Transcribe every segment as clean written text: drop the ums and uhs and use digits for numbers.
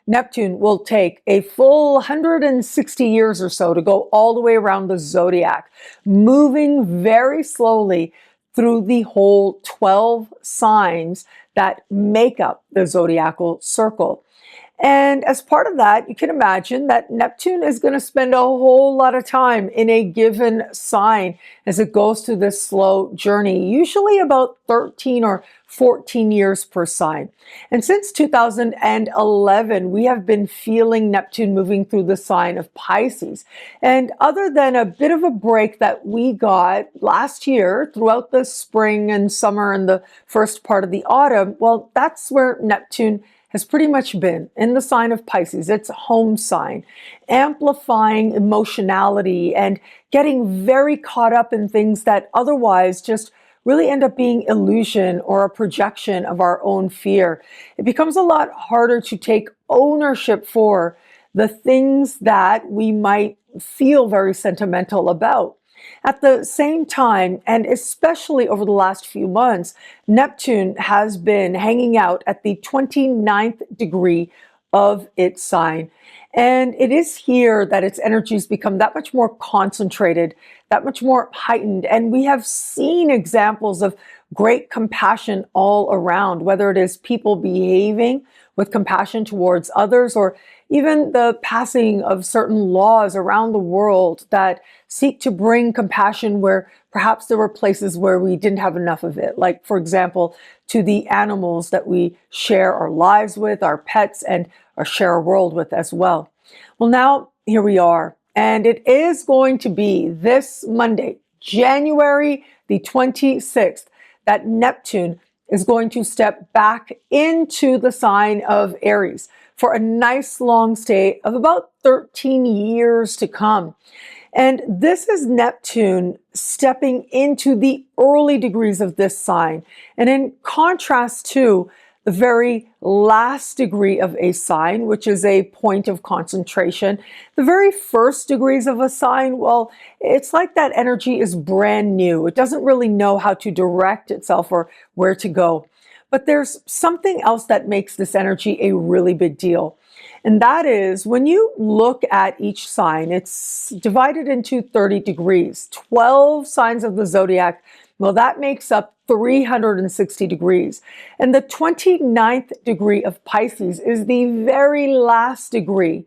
Neptune will take a full 160 years or so to go all the way around the zodiac, moving very slowly through the whole 12 signs that make up the zodiacal circle. And as part of that, you can imagine that Neptune is going to spend a whole lot of time in a given sign as it goes through this slow journey, usually about 13 or 14 years per sign. And since 2011, we have been feeling Neptune moving through the sign of Pisces. And other than a bit of a break that we got last year throughout the spring and summer and the first part of the autumn, well, that's where Neptune has pretty much been in the sign of Pisces, its home sign, amplifying emotionality and getting very caught up in things that otherwise just really end up being illusion or a projection of our own fear. It becomes a lot harder to take ownership for the things that we might feel very sentimental about. At the same time, and especially over the last few months, Neptune has been hanging out at the 29th degree of its sign. And it is here that its energies become that much more concentrated, that much more heightened. And we have seen examples of great compassion all around, whether it is people behaving with compassion towards others, or even the passing of certain laws around the world that seek to bring compassion where perhaps there were places where we didn't have enough of it. Like, for example, to the animals that we share our lives with, our pets, and share a world with as well. Well, now here we are. And it is going to be this Monday, January the 26th, that Neptune is going to step back into the sign of Aries for a nice long stay of about 13 years to come. And this is Neptune stepping into the early degrees of this sign. And in contrast to the very last degree of a sign, which is a point of concentration, the very first degrees of a sign, well, it's like that energy is brand new. It doesn't really know how to direct itself or where to go. But there's something else that makes this energy a really big deal. And that is when you look at each sign, it's divided into 30 degrees, 12 signs of the zodiac. Well, that makes up 360 degrees. And the 29th degree of Pisces is the very last degree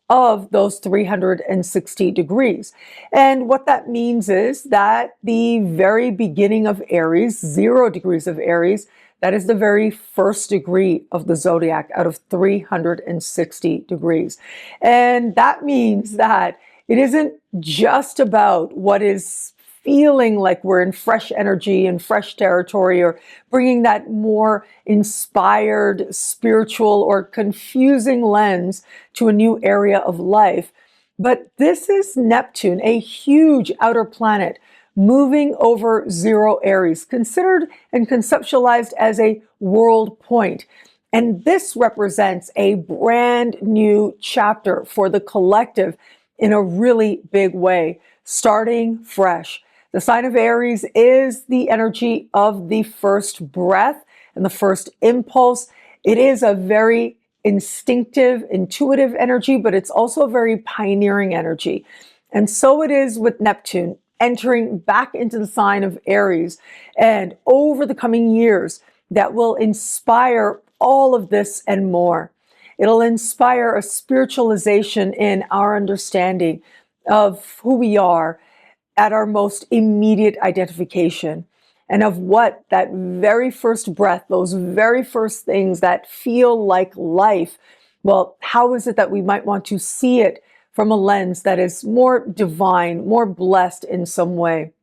of those 360 degrees. And what that means is that the very beginning of Aries, 0 degrees of Aries, that is the very first degree of the zodiac out of 360 degrees. And that means that it isn't just about what is feeling like we're in fresh energy and fresh territory, or bringing that more inspired, spiritual, or confusing lens to a new area of life. But this is Neptune, a huge outer planet, moving over 0 Aries, considered and conceptualized as a world point. And this represents a brand new chapter for the collective in a really big way, starting fresh. The sign of Aries is the energy of the first breath and the first impulse. It is a very instinctive, intuitive energy, but it's also a very pioneering energy. And so it is with Neptune entering back into the sign of Aries. And over the coming years, that will inspire all of this and more. It'll inspire a spiritualization in our understanding of who we are at our most immediate identification, and of what that very first breath, those very first things that feel like life, well, how is it that we might want to see it from a lens that is more divine, more blessed in some way?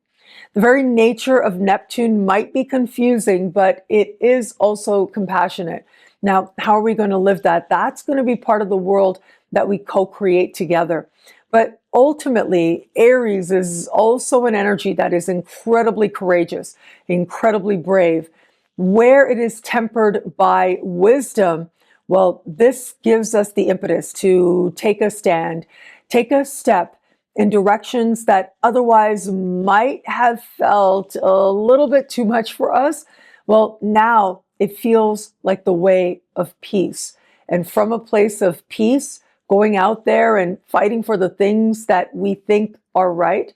The very nature of Neptune might be confusing, but it is also compassionate. Now, how are we going to live that? That's going to be part of the world that we co-create together. But ultimately, Aries is also an energy that is incredibly courageous, incredibly brave. Where it is tempered by wisdom, well, this gives us the impetus to take a stand, take a step in directions that otherwise might have felt a little bit too much for us. Well, now it feels like the way of peace. and from a place of peace, going out there and fighting for the things that we think are right,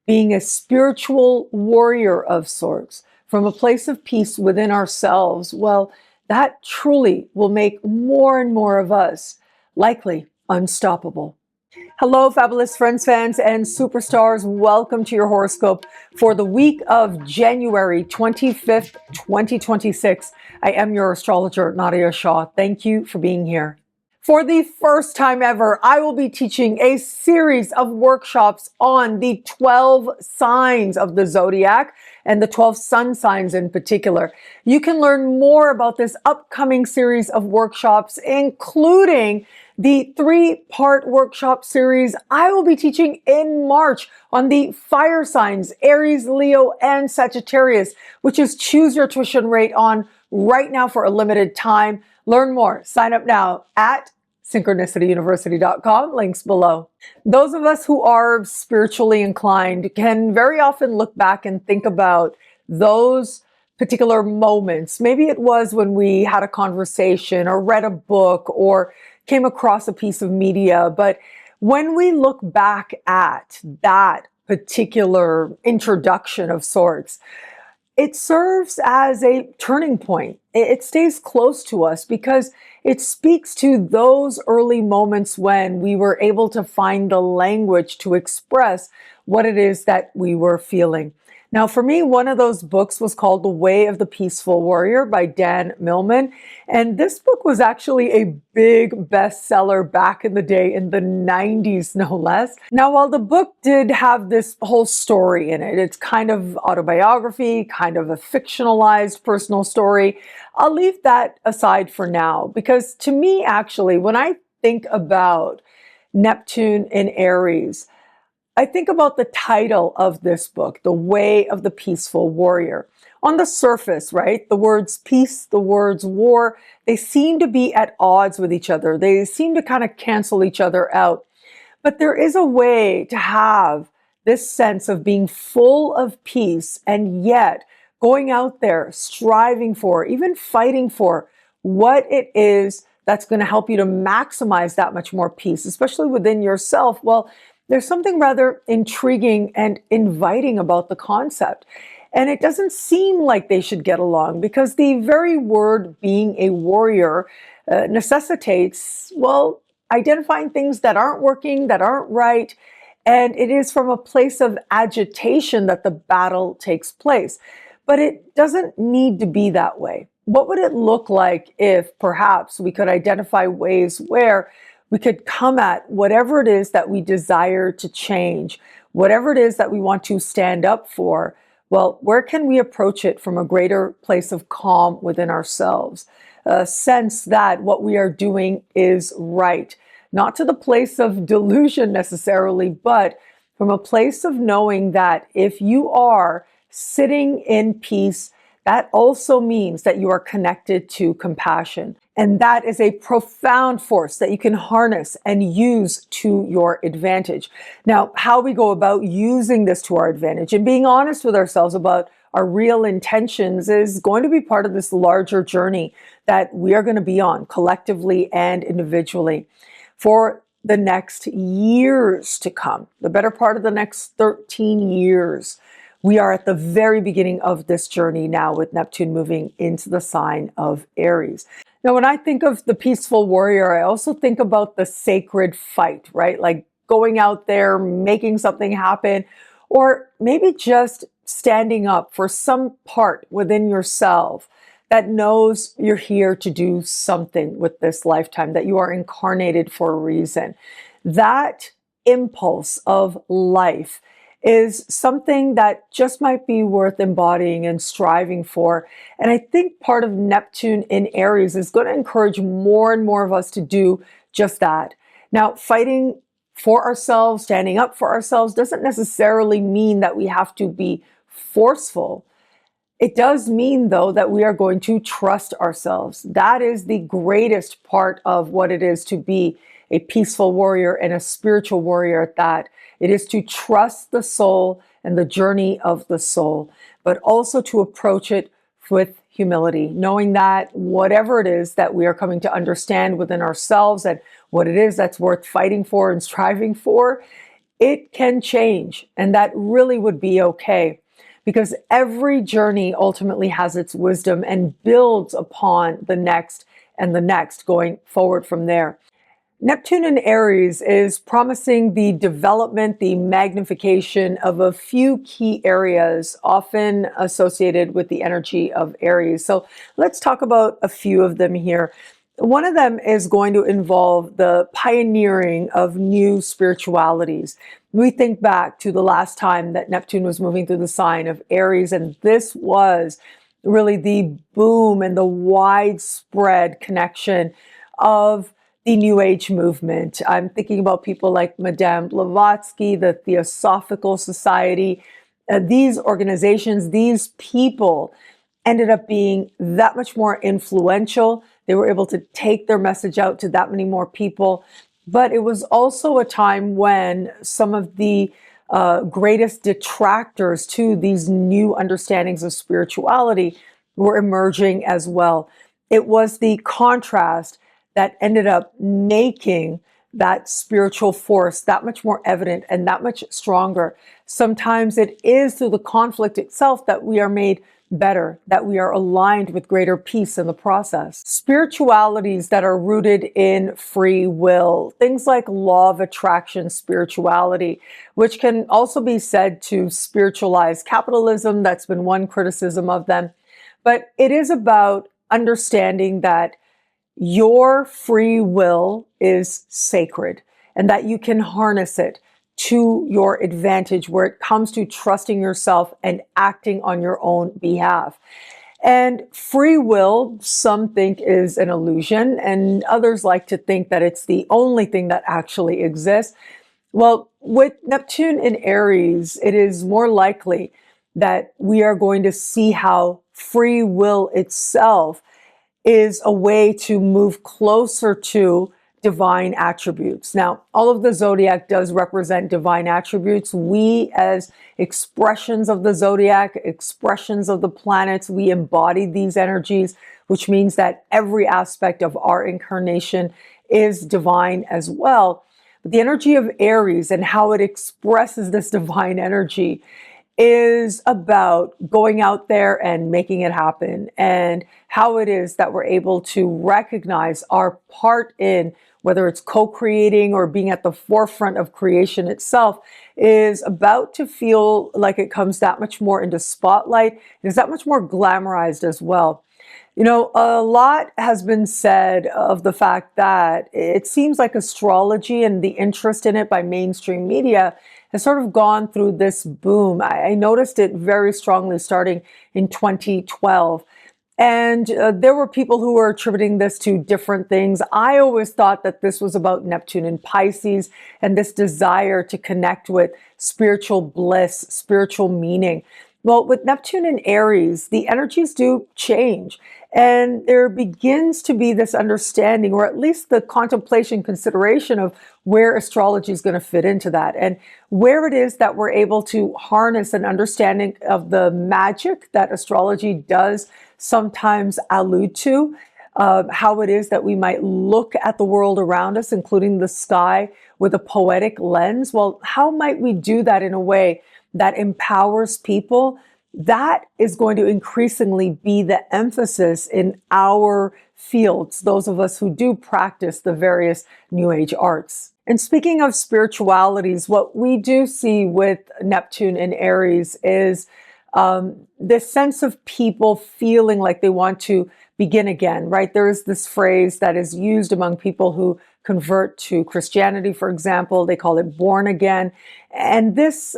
being a spiritual warrior of sorts, from a place of peace within ourselves, well, that truly will make more and more of us likely unstoppable. Hello, fabulous friends, fans, and superstars. Welcome to your horoscope for the week of January 25th, 2026. I am your astrologer, Nadiya Shah. Thank you for being here. For the first time ever, I will be teaching a series of workshops on the 12 signs of the zodiac and the 12 sun signs in particular. You can learn more about this upcoming series of workshops, including the 3-part workshop series I will be teaching in March on the fire signs, Aries, Leo, and Sagittarius, which is choose your tuition rate on right now for a limited time. Learn more. Sign up now at synchronicityuniversity.com. Links below. Those of us who are spiritually inclined can very often look back and think about those particular moments. Maybe it was when we had a conversation or read a book or came across a piece of media. But when we look back at that particular introduction of sorts, it serves as a turning point. It stays close to us because it speaks to those early moments when we were able to find the language to express what it is that we were feeling. Now, for me, one of those books was called The Way of the Peaceful Warrior by Dan Millman. And this book was actually a big bestseller back in the day, in the 90s, no less. Now, while the book did have this whole story in it, it's kind of autobiography, kind of a fictionalized personal story. I'll leave that aside for now, because to me, actually, when I think about Neptune in Aries, I think about the title of this book, The Way of the Peaceful Warrior. On the surface, right, the words peace, the words war, they seem to be at odds with each other. They seem to kind of cancel each other out. But there is a way to have this sense of being full of peace and yet going out there, striving for, even fighting for what it is that's going to help you to maximize that much more peace, especially within yourself. Well, there's something rather intriguing and inviting about the concept. And it doesn't seem like they should get along because the very word being a warrior necessitates, well, identifying things that aren't working, that aren't right. And it is from a place of agitation that the battle takes place. But it doesn't need to be that way. What would it look like if perhaps we could identify ways where we could come at whatever it is that we desire to change, whatever it is that we want to stand up for? Well, where can we approach it from a greater place of calm within ourselves? A sense that what we are doing is right, not to the place of delusion necessarily, but from a place of knowing that if you are sitting in peace, that also means that you are connected to compassion. And that is a profound force that you can harness and use to your advantage. Now, how we go about using this to our advantage and being honest with ourselves about our real intentions is going to be part of this larger journey that we are going to be on collectively and individually for the next years to come, the better part of the next 13 years. We are at the very beginning of this journey now with Neptune moving into the sign of Aries. Now, when I think of the peaceful warrior, I also think about the sacred fight, right? Like going out there, making something happen, or maybe just standing up for some part within yourself that knows you're here to do something with this lifetime, that you are incarnated for a reason. That impulse of life is something that just might be worth embodying and striving for. And I think part of Neptune in Aries is going to encourage more and more of us to do just that. Now, fighting for ourselves, standing up for ourselves doesn't necessarily mean that we have to be forceful. It does mean, though, that we are going to trust ourselves. That is the greatest part of what it is to be a peaceful warrior and a spiritual warrior at that. It is to trust the soul and the journey of the soul, but also to approach it with humility, knowing that whatever it is that we are coming to understand within ourselves and what it is that's worth fighting for and striving for, it can change. And that really would be okay, because every journey ultimately has its wisdom and builds upon the next and the next, going forward from there. Neptune in Aries is promising the development, the magnification of a few key areas often associated with the energy of Aries. So let's talk about a few of them here. One of them is going to involve the pioneering of new spiritualities. We think back to the last time that Neptune was moving through the sign of Aries, and this was really the boom and the widespread connection of the New Age movement. I'm thinking about people like Madame Blavatsky, the Theosophical Society. These organizations, these people ended up being that much more influential. They were able to take their message out to that many more people. But it was also a time when some of the greatest detractors to these new understandings of spirituality were emerging as well. It was the contrast that ended up making that spiritual force that much more evident and that much stronger. Sometimes it is through the conflict itself that we are made better, that we are aligned with greater peace in the process. Spiritualities that are rooted in free will, things like law of attraction spirituality, which can also be said to spiritualize capitalism. That's been one criticism of them. But it is about understanding that your free will is sacred and that you can harness it to your advantage where it comes to trusting yourself and acting on your own behalf. And free will, some think, is an illusion, and others like to think that it's the only thing that actually exists. Well, with Neptune in Aries, it is more likely that we are going to see how free will itself is a way to move closer to divine attributes. Now, all of the zodiac does represent divine attributes. We, as expressions of the zodiac, expressions of the planets, we embody these energies, which means that every aspect of our incarnation is divine as well. But the energy of Aries and how it expresses this divine energy is about going out there and making it happen, and how it is that we're able to recognize our part in, whether it's co-creating or being at the forefront of creation itself, is about to feel like it comes that much more into spotlight. It is that much more glamorized as well. You know, a lot has been said of the fact that it seems like astrology and the interest in it by mainstream media has sort of gone through this boom. I noticed it very strongly starting in 2012. And there were people who were attributing this to different things. I always thought that this was about Neptune in Pisces and this desire to connect with spiritual bliss, spiritual meaning. Well, with Neptune in Aries, the energies do change, and there begins to be this understanding, or at least the contemplation, consideration of where astrology is going to fit into that, and where it is that we're able to harness an understanding of the magic that astrology does sometimes allude to, how it is that we might look at the world around us, including the sky, with a poetic lens. Well, how might we do that in a way that empowers people? That is going to increasingly be the emphasis in our fields, those of us who do practice the various New Age arts. And speaking of spiritualities, what we do see with Neptune in Aries is this sense of people feeling like they want to begin again, right? There is this phrase that is used among people who convert to Christianity, for example. They call it born again. And this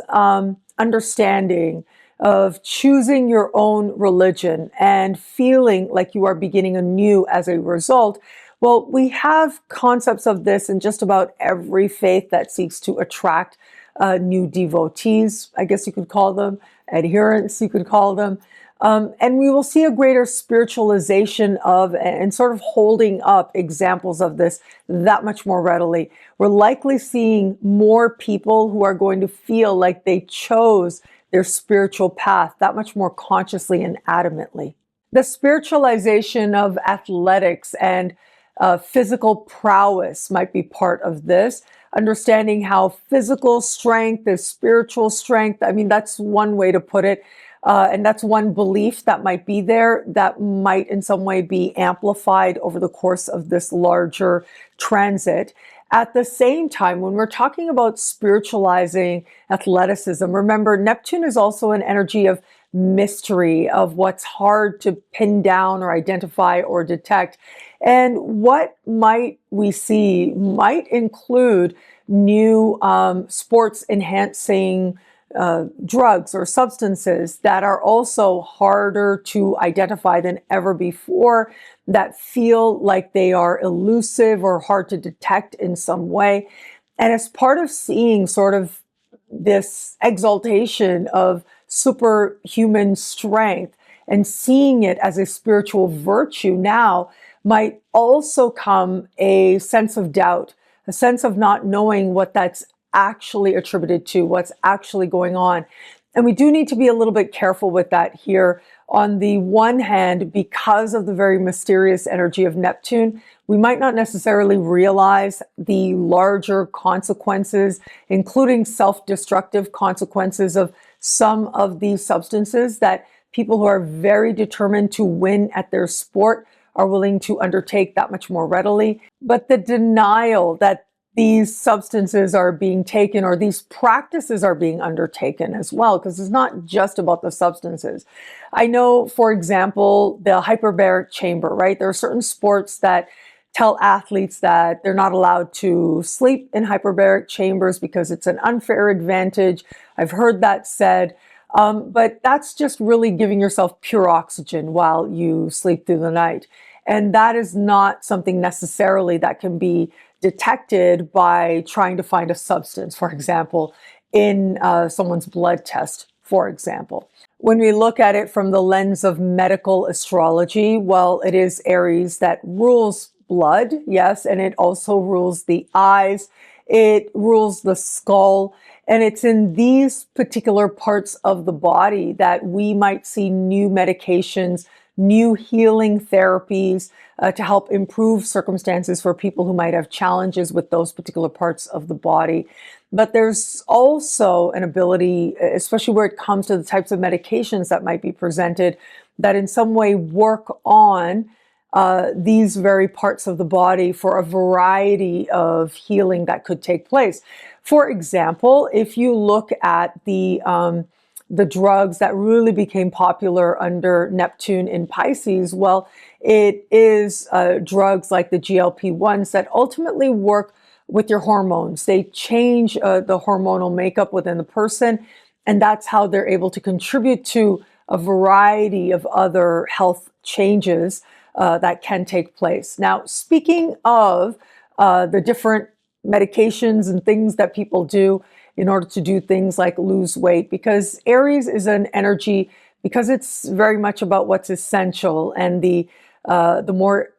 understanding of choosing your own religion and feeling like you are beginning anew as a result. Well, we have concepts of this in just about every faith that seeks to attract new devotees, I guess you could call them, adherents, you could call them. And we will see a greater spiritualization of and sort of holding up examples of this that much more readily. We're likely seeing more people who are going to feel like they chose their spiritual path that much more consciously and adamantly. The spiritualization of athletics and physical prowess might be part of this. Understanding how physical strength is spiritual strength. I mean, that's one way to put it. And that's one belief that might be there that might in some way be amplified over the course of this larger transit. At the same time, when we're talking about spiritualizing athleticism, remember, Neptune is also an energy of mystery, of what's hard to pin down or identify or detect. And what might we see might include new sports enhancing drugs or substances that are also harder to identify than ever before, that feel like they are elusive or hard to detect in some way. And as part of seeing sort of this exaltation of superhuman strength and seeing it as a spiritual virtue now, might also come a sense of doubt, a sense of not knowing what that's actually attributed to, what's actually going on. And we do need to be a little bit careful with that here. On the one hand, because of the very mysterious energy of Neptune, we might not necessarily realize the larger consequences, including self-destructive consequences of some of these substances that people who are very determined to win at their sport are willing to undertake that much more readily. But the denial that these substances are being taken or these practices are being undertaken as well, because it's not just about the substances. I know, for example, the hyperbaric chamber, right? There are certain sports that tell athletes that they're not allowed to sleep in hyperbaric chambers because it's an unfair advantage. I've heard that said. But that's just really giving yourself pure oxygen while you sleep through the night. And that is not something necessarily that can be detected by trying to find a substance, for example, in someone's blood test, for example. When we look at it from the lens of medical astrology, well, it is Aries that rules blood, yes, and it also rules the eyes, it rules the skull. And it's in these particular parts of the body that we might see new medications, new healing therapies to help improve circumstances for people who might have challenges with those particular parts of the body. But there's also an ability, especially where it comes to the types of medications that might be presented, that in some way work on these very parts of the body for a variety of healing that could take place. For example, if you look at the drugs that really became popular under Neptune in Pisces, well, it is drugs like the GLP-1s that ultimately work with your hormones. They change the hormonal makeup within the person, and that's how they're able to contribute to a variety of other health changes that can take place. Now, speaking of the different medications and things that people do in order to do things like lose weight, because Aries is an energy, because it's very much about what's essential and the more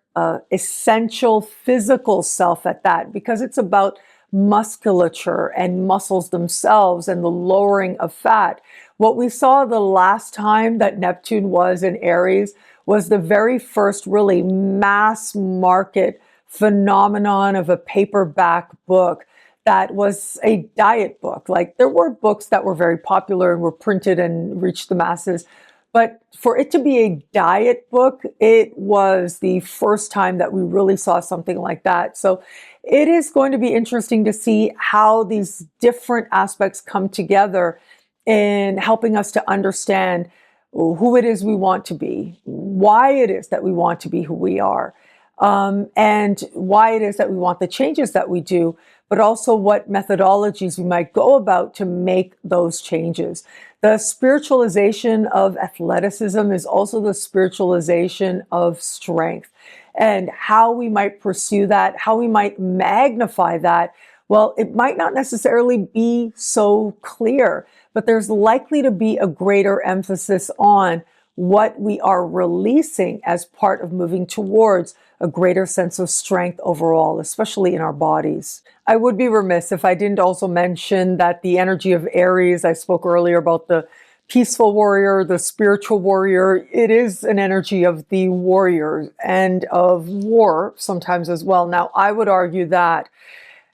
essential physical self at that, because it's about musculature and muscles themselves and the lowering of fat. What we saw the last time that Neptune was in Aries was the very first really mass market phenomenon of a paperback book that was a diet book. Like, there were books that were very popular and were printed and reached the masses, but for it to be a diet book, it was the first time that we really saw something like that. So it is going to be interesting to see how these different aspects come together in helping us to understand who it is we want to be, why it is that we want to be who we are, and why it is that we want the changes that we do, but also what methodologies we might go about to make those changes. The spiritualization of athleticism is also the spiritualization of strength, and how we might pursue that, how we might magnify that. Well, it might not necessarily be so clear, but there's likely to be a greater emphasis on what we are releasing as part of moving towards a greater sense of strength overall, especially in our bodies. I would be remiss if I didn't also mention that the energy of Aries, I spoke earlier about the peaceful warrior, the spiritual warrior. It is an energy of the warrior and of war sometimes as well. Now, I would argue that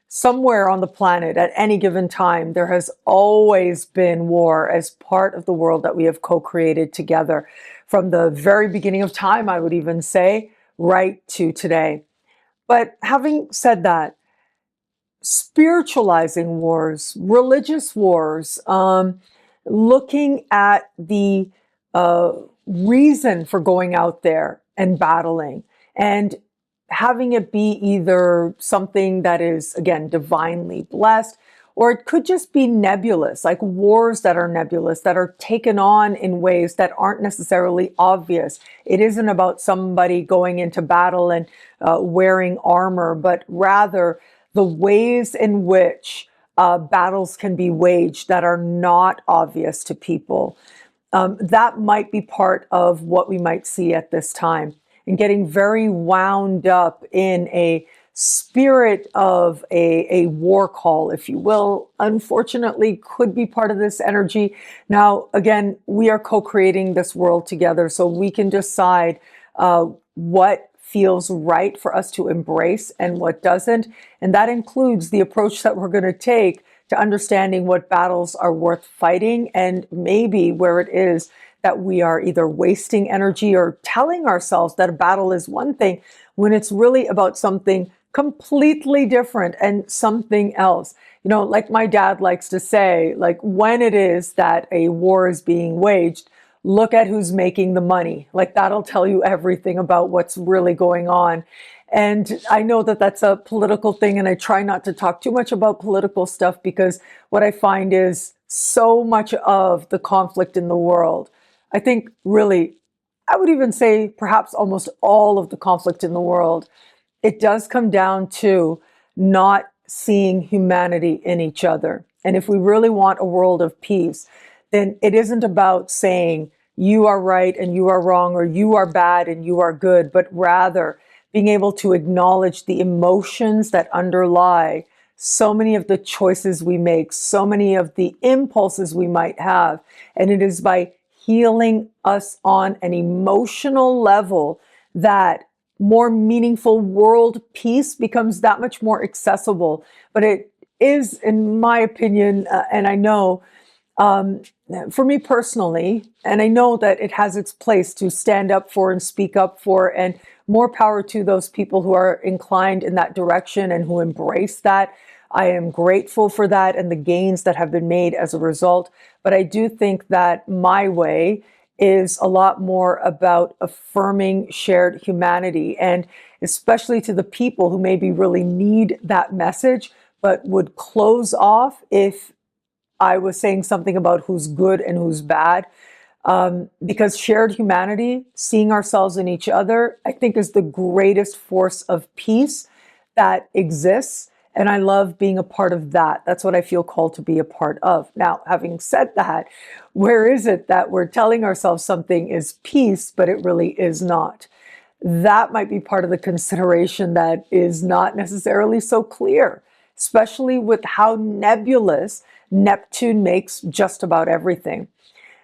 somewhere on the planet at any given time, there has always been war as part of the world that we have co-created together from the very beginning of time, I would even say, right to today. But having said that, spiritualizing wars, religious wars, looking at the reason for going out there and battling, and having it be either something that is, again, divinely blessed, or it could just be nebulous, like wars that are nebulous, that are taken on in ways that aren't necessarily obvious. It isn't about somebody going into battle and wearing armor, but rather the ways in which battles can be waged that are not obvious to people. That might be part of what we might see at this time, and getting very wound up in a spirit of a war call, if you will, unfortunately could be part of this energy. Now, again, we are co-creating this world together, so we can decide what feels right for us to embrace and what doesn't. And that includes the approach that we're going to take to understanding what battles are worth fighting, and maybe where it is that we are either wasting energy or telling ourselves that a battle is one thing when it's really about something completely different and something else. You know, like my dad likes to say, like, when it is that a war is being waged, look at who's making the money. Like, that'll tell you everything about what's really going on. And I know that that's a political thing, and I try not to talk too much about political stuff, because what I find is so much of the conflict in the world, I think really, I would even say perhaps almost all of the conflict in the world, it does come down to not seeing humanity in each other. And if we really want a world of peace, then it isn't about saying you are right and you are wrong, or you are bad and you are good, but rather being able to acknowledge the emotions that underlie so many of the choices we make, so many of the impulses we might have. And it is by healing us on an emotional level that more meaningful world peace becomes that much more accessible. But it is, in my opinion, and I know for me personally, and I know that it has its place to stand up for and speak up for, and more power to those people who are inclined in that direction and who embrace that. I am grateful for that and the gains that have been made as a result. But I do think that my way is a lot more about affirming shared humanity, and especially to the people who maybe really need that message, but would close off if I was saying something about who's good and who's bad. Because shared humanity, seeing ourselves in each other, I think is the greatest force of peace that exists. And I love being a part of that. That's what I feel called to be a part of. Now, having said that, where is it that we're telling ourselves something is peace, but it really is not? That might be part of the consideration that is not necessarily so clear, especially with how nebulous Neptune makes just about everything.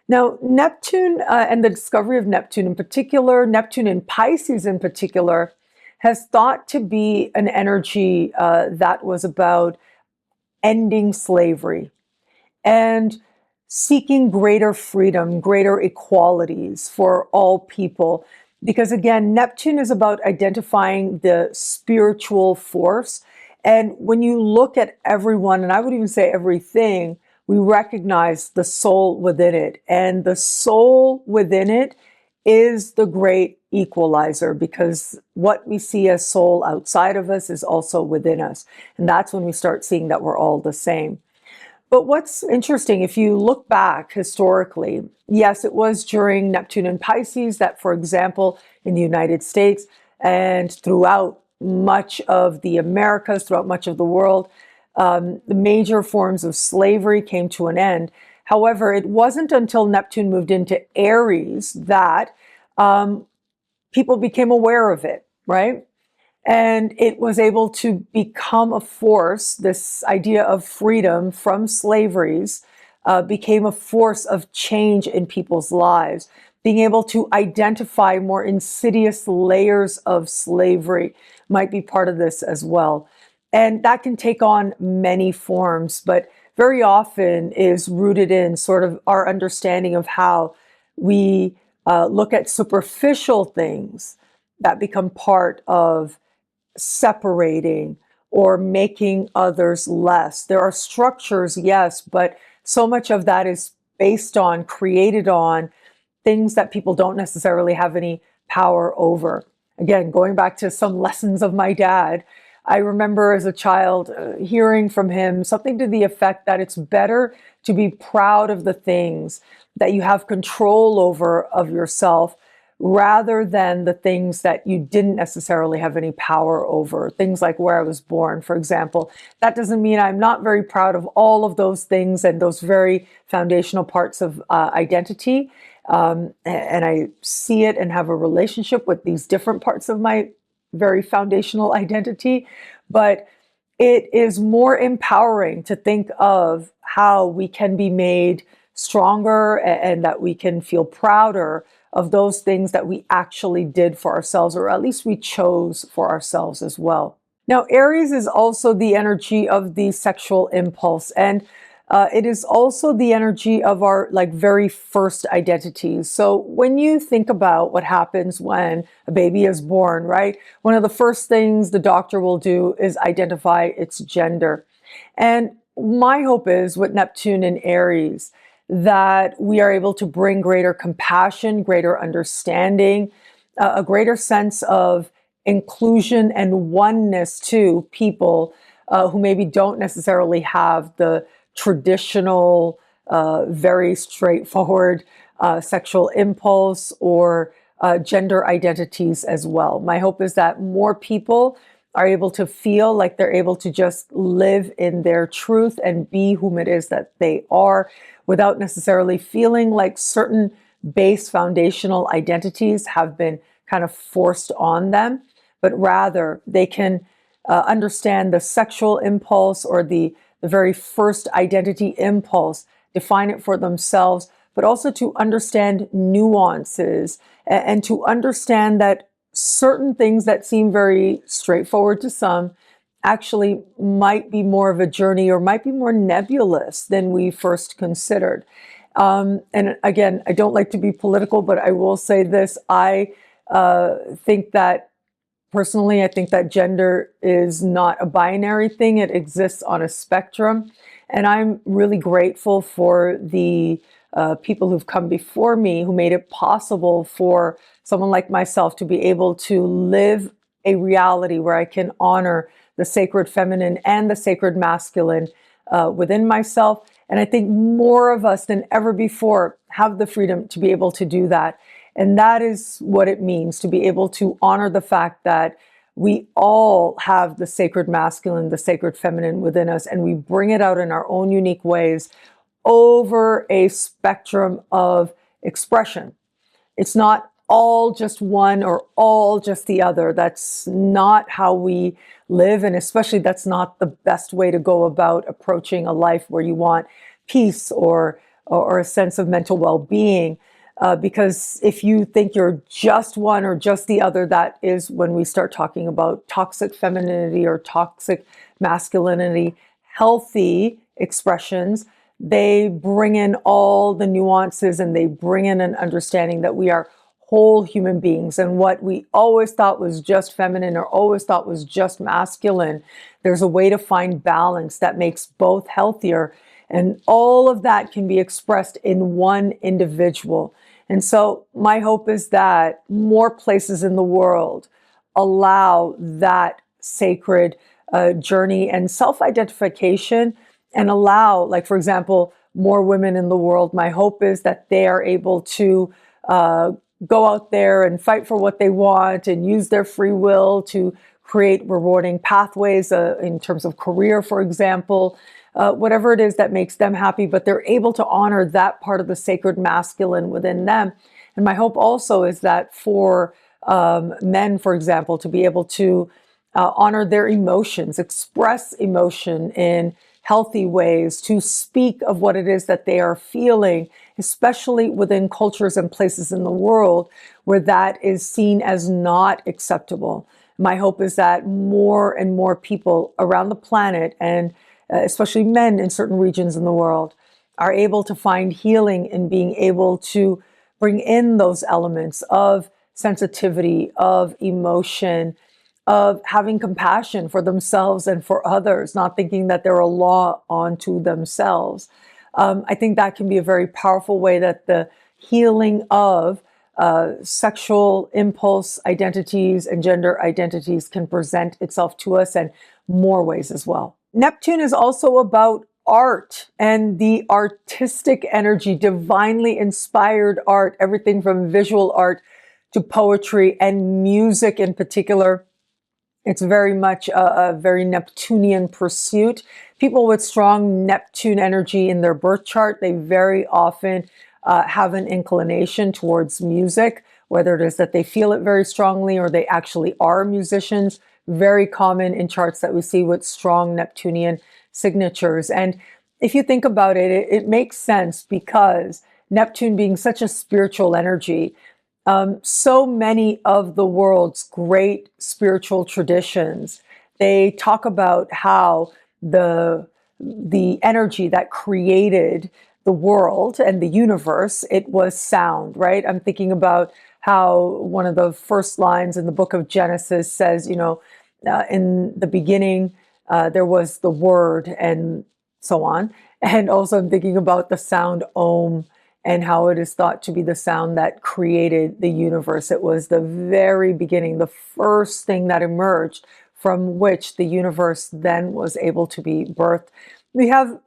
Now, Neptune and the discovery of Neptune in particular, Neptune in Pisces in particular, has thought to be an energy that was about ending slavery and seeking greater freedom, greater equalities for all people. Because again, Neptune is about identifying the spiritual force. And when you look at everyone, and I would even say everything, we recognize the soul within it. And the soul within it is the great equalizer, because what we see as soul outside of us is also within us. And that's when we start seeing that we're all the same. But what's interesting, if you look back historically, yes, it was during Neptune and Pisces that, for example, in the United States and throughout much of the Americas, throughout much of the world, the major forms of slavery came to an end. However, it wasn't until Neptune moved into Aries that people became aware of it, right? And it was able to become a force, this idea of freedom from slaveries, became a force of change in people's lives. Being able to identify more insidious layers of slavery might be part of this as well. And that can take on many forms, but very often is rooted in sort of our understanding of how we look at superficial things that become part of separating or making others less. There are structures, yes, but so much of that is based on, created on things that people don't necessarily have any power over. Again, going back to some lessons of my dad, I remember as a child hearing from him something to the effect that it's better to be proud of the things that you have control over of yourself rather than the things that you didn't necessarily have any power over. Things like where I was born, for example. That doesn't mean I'm not very proud of all of those things and those very foundational parts of identity. And I see it and have a relationship with these different parts of my very foundational identity. But it is more empowering to think of how we can be made stronger and that we can feel prouder of those things that we actually did for ourselves, or at least we chose for ourselves as well. Now, Aries is also the energy of the sexual impulse, and it is also the energy of our very first identities. So when you think about what happens when a baby is born, right? One of the first things the doctor will do is identify its gender. And my hope is with Neptune in Aries that we are able to bring greater compassion, greater understanding, a greater sense of inclusion and oneness to people who maybe don't necessarily have the traditional, very straightforward sexual impulse or gender identities as well. My hope is that more people are able to feel like they're able to just live in their truth and be whom it is that they are without necessarily feeling like certain base foundational identities have been kind of forced on them, but rather they can understand the sexual impulse or the very first identity impulse, define it for themselves, but also to understand nuances and to understand that certain things that seem very straightforward to some actually might be more of a journey or might be more nebulous than we first considered. And again, I don't like to be political, but I will say this. I think that personally, I think that gender is not a binary thing. It exists on a spectrum. And I'm really grateful for the people who've come before me who made it possible for someone like myself to be able to live a reality where I can honor the sacred feminine and the sacred masculine within myself. And I think more of us than ever before have the freedom to be able to do that. And that is what it means to be able to honor the fact that we all have the sacred masculine, the sacred feminine within us, and we bring it out in our own unique ways over a spectrum of expression. It's not all just one or all just the other. That's not how we live. And especially that's not the best way to go about approaching a life where you want peace or a sense of mental well-being. Because if you think you're just one or just the other, that is when we start talking about toxic femininity or toxic masculinity. Healthy expressions, they bring in all the nuances and they bring in an understanding that we are whole human beings, and what we always thought was just feminine or always thought was just masculine, there's a way to find balance that makes both healthier. And all of that can be expressed in one individual. And so my hope is that more places in the world allow that sacred journey and self-identification, and allow, like, for example, more women in the world. My hope is that they are able to go out there and fight for what they want and use their free will to create rewarding pathways in terms of career, for example, whatever it is that makes them happy, but they're able to honor that part of the sacred masculine within them. And my hope also is that for men, for example, to be able to honor their emotions, express emotion in healthy ways to speak of what it is that they are feeling, especially within cultures and places in the world where that is seen as not acceptable. My hope is that more and more people around the planet, and especially men in certain regions in the world, are able to find healing in being able to bring in those elements of sensitivity, of emotion, of having compassion for themselves and for others, not thinking that they're a law onto themselves. I think that can be a very powerful way that the healing of sexual impulse identities and gender identities can present itself to us, and more ways as well. Neptune is also about art and the artistic energy, divinely inspired art, everything from visual art to poetry and music in particular. It's very much a very Neptunian pursuit. People with strong Neptune energy in their birth chart, they very often have an inclination towards music, whether it is that they feel it very strongly or they actually are musicians. Very common in charts that we see with strong Neptunian signatures. And if you think about it, it makes sense because Neptune being such a spiritual energy, so many of the world's great spiritual traditions, they talk about how the energy that created the world and the universe, it was sound, right? I'm thinking about how one of the first lines in the book of Genesis says, in the beginning, there was the word, and so on. And also I'm thinking about the sound Om, and how it is thought to be the sound that created the universe. It was the very beginning, the first thing that emerged from which the universe then was able to be birthed. We have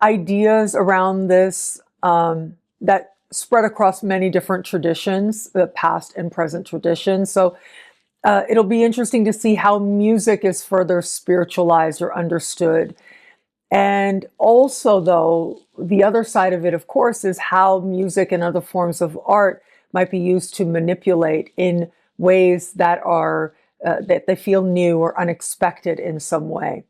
ideas around this that spread across many different traditions, the past and present traditions. So it'll be interesting to see how music is further spiritualized or understood. And also, though, the other side of it, of course, is how music and other forms of art might be used to manipulate in ways that are that they feel new or unexpected in some way.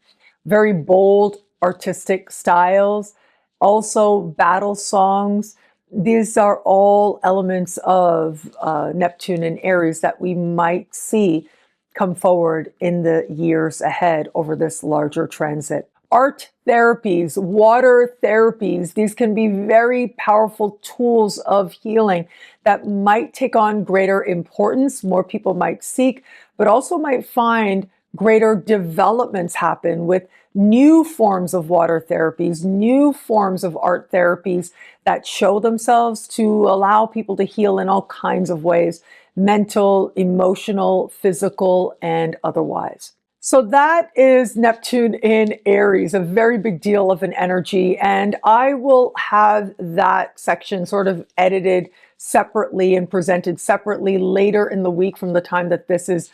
Very bold artistic styles, also battle songs. These are all elements of Neptune and Aries that we might see come forward in the years ahead over this larger transit. Art therapies, water therapies, these can be very powerful tools of healing that might take on greater importance. More people might seek, but also might find greater developments happen with new forms of water therapies, new forms of art therapies that show themselves to allow people to heal in all kinds of ways, mental, emotional, physical, and otherwise. So that is Neptune in Aries, a very big deal of an energy. And I will have that section sort of edited separately and presented separately later in the week from the time that this is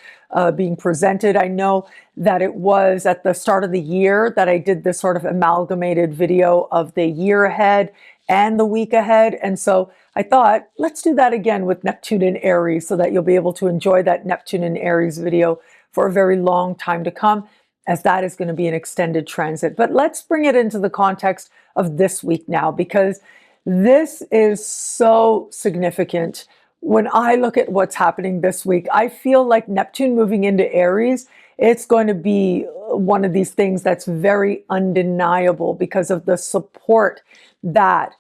being presented. I know that it was at the start of the year that I did this sort of amalgamated video of the year ahead and the week ahead. And so I thought, let's do that again with Neptune in Aries so that you'll be able to enjoy that Neptune in Aries video for a very long time to come, as that is going to be an extended transit. But let's bring it into the context of this week now, because this is so significant. When I look at what's happening this week, I feel like Neptune moving into Aries, it's going to be one of these things that's very undeniable because of the support that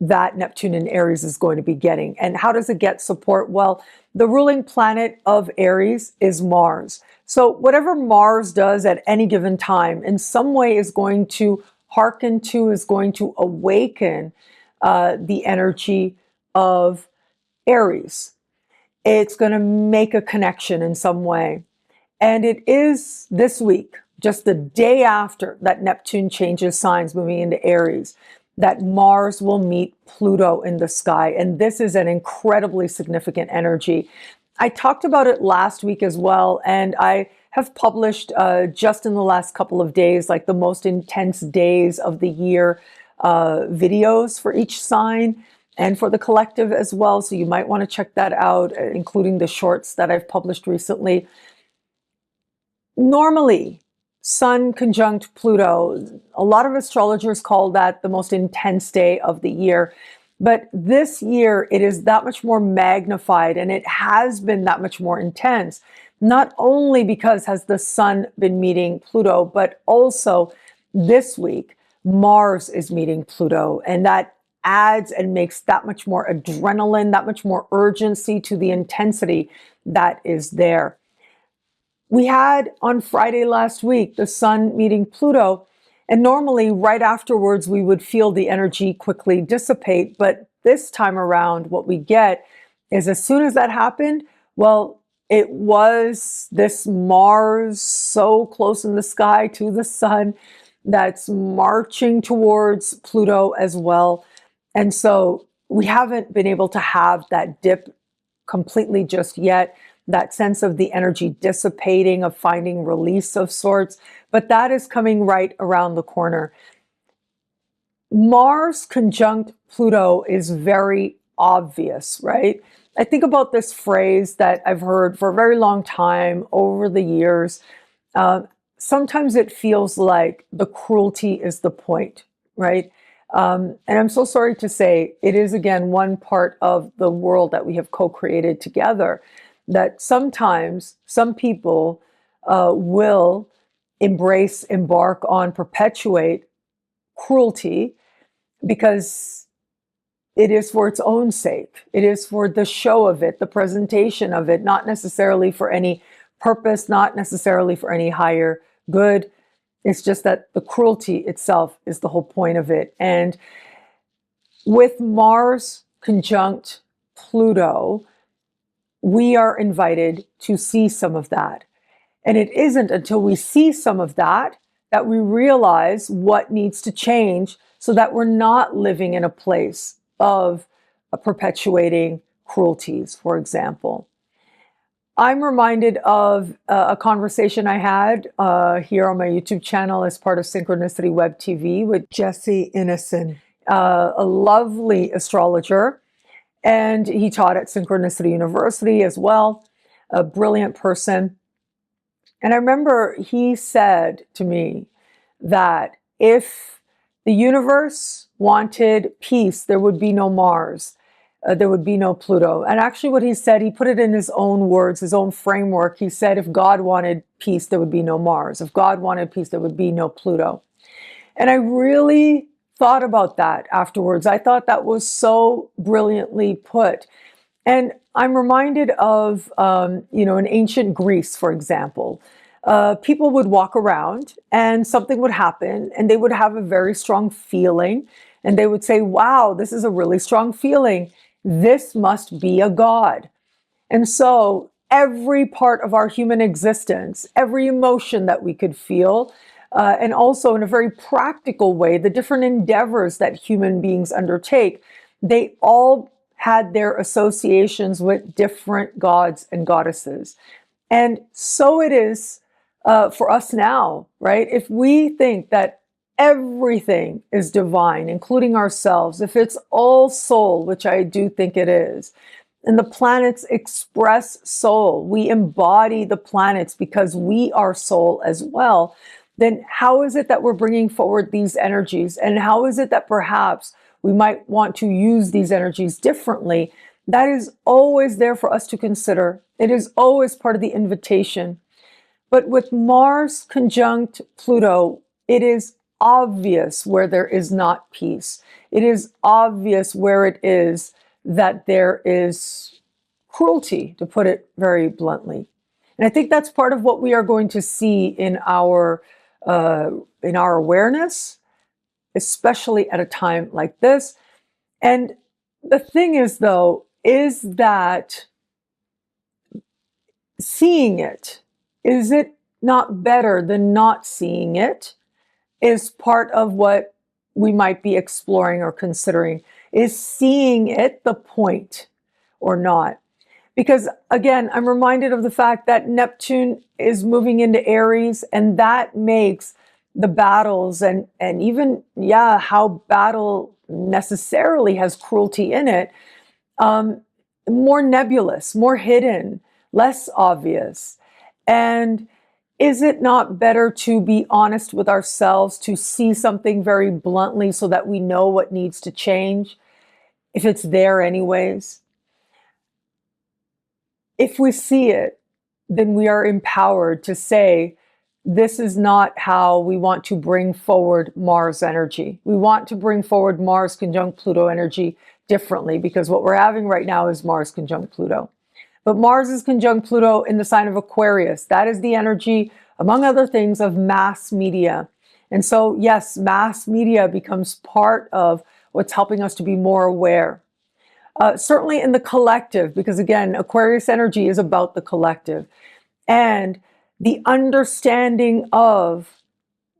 Neptune in Aries is going to be getting. And how does it get support? Well, the ruling planet of Aries is Mars. So whatever Mars does at any given time, in some way is going to hearken to, is going to awaken the energy of Aries. It's going to make a connection in some way. And it is this week, just the day after that Neptune changes signs moving into Aries, that Mars will meet Pluto in the sky. And this is an incredibly significant energy. I talked about it last week as well, and I have published just in the last couple of days, like the most intense days of the year videos for each sign and for the collective as well. So you might want to check that out, including the shorts that I've published recently. Normally, Sun conjunct Pluto. A lot of astrologers call that the most intense day of the year. But this year, it is that much more magnified, and it has been that much more intense. Not only because has the Sun been meeting Pluto, but also this week, Mars is meeting Pluto, and that adds and makes that much more adrenaline, that much more urgency to the intensity that is there. We had on Friday last week, the Sun meeting Pluto, and normally right afterwards, we would feel the energy quickly dissipate. But this time around, what we get is as soon as that happened, well, it was this Mars so close in the sky to the Sun that's marching towards Pluto as well. And so we haven't been able to have that dip completely just yet, that sense of the energy dissipating, of finding release of sorts, but that is coming right around the corner. Mars conjunct Pluto is very obvious, right? I think about this phrase that I've heard for a very long time over the years. Sometimes it feels like the cruelty is the point, right? And I'm so sorry to say, it is again one part of the world that we have co-created together, that sometimes some people will embark on, perpetuate cruelty because it is for its own sake. It is for the show of it, the presentation of it, not necessarily for any purpose, not necessarily for any higher good. It's just that the cruelty itself is the whole point of it. And with Mars conjunct Pluto, we are invited to see some of that. And it isn't until we see some of that that we realize what needs to change so that we're not living in a place of perpetuating cruelties, for example. I'm reminded of a conversation I had here on my YouTube channel as part of Synchronicity Web TV with Jesse Innocent, a lovely astrologer. And he taught at Synchronicity University as well, a brilliant person. And I remember he said to me that if the universe wanted peace, there would be no Mars, there would be no Pluto. And actually what he said, he put it in his own words, his own framework. He said, if God wanted peace, there would be no Mars. If God wanted peace, there would be no Pluto. And I really thought about that afterwards. I thought that was so brilliantly put. And I'm reminded of, in ancient Greece, for example, people would walk around and something would happen and they would have a very strong feeling and they would say, wow, this is a really strong feeling. This must be a god. And so every part of our human existence, every emotion that we could feel, and also in a very practical way, the different endeavors that human beings undertake, they all had their associations with different gods and goddesses. And so it is for us now, right? If we think that everything is divine, including ourselves, if it's all soul, which I do think it is, and the planets express soul, we embody the planets because we are soul as well, then how is it that we're bringing forward these energies? And how is it that perhaps we might want to use these energies differently? That is always there for us to consider. It is always part of the invitation. But with Mars conjunct Pluto, it is obvious where there is not peace. It is obvious where it is that there is cruelty, to put it very bluntly. And I think that's part of what we are going to see in our awareness, especially at a time like this. And the thing is, though, is that seeing it, is it not better than not seeing it, is part of what we might be exploring or considering. Is seeing it the point or not? Because again, I'm reminded of the fact that Neptune is moving into Aries, and that makes the battles and even, how battle necessarily has cruelty in it, more nebulous, more hidden, less obvious. And is it not better to be honest with ourselves, to see something very bluntly so that we know what needs to change, if it's there anyways? If we see it, then we are empowered to say, this is not how we want to bring forward Mars energy. We want to bring forward Mars conjunct Pluto energy differently, because what we're having right now is Mars conjunct Pluto. But Mars is conjunct Pluto in the sign of Aquarius. That is the energy, among other things, of mass media. And so, yes, mass media becomes part of what's helping us to be more aware. Certainly in the collective, because again, Aquarius energy is about the collective. And the understanding of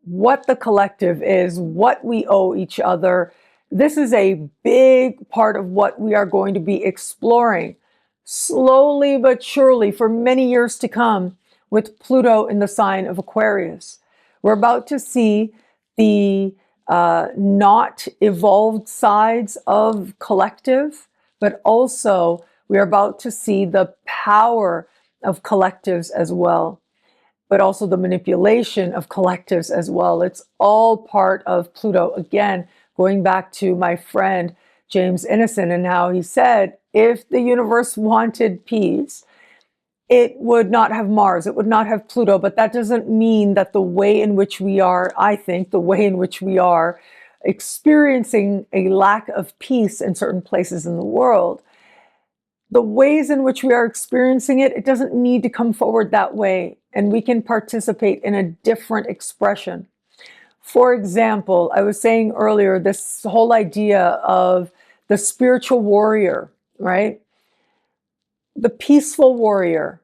what the collective is, what we owe each other. This is a big part of what we are going to be exploring slowly but surely for many years to come with Pluto in the sign of Aquarius. We're about to see the not evolved sides of collective, but also we're about to see the power of collectives as well, but also the manipulation of collectives as well. It's all part of Pluto. Again, going back to my friend James Innocent and how he said, if the universe wanted peace, it would not have Mars, it would not have Pluto, but that doesn't mean that the way in which we are, I think, the way in which we are experiencing a lack of peace in certain places in the world, the ways in which we are experiencing it, it doesn't need to come forward that way. And we can participate in a different expression. For example, I was saying earlier, this whole idea of the spiritual warrior, right? The peaceful warrior,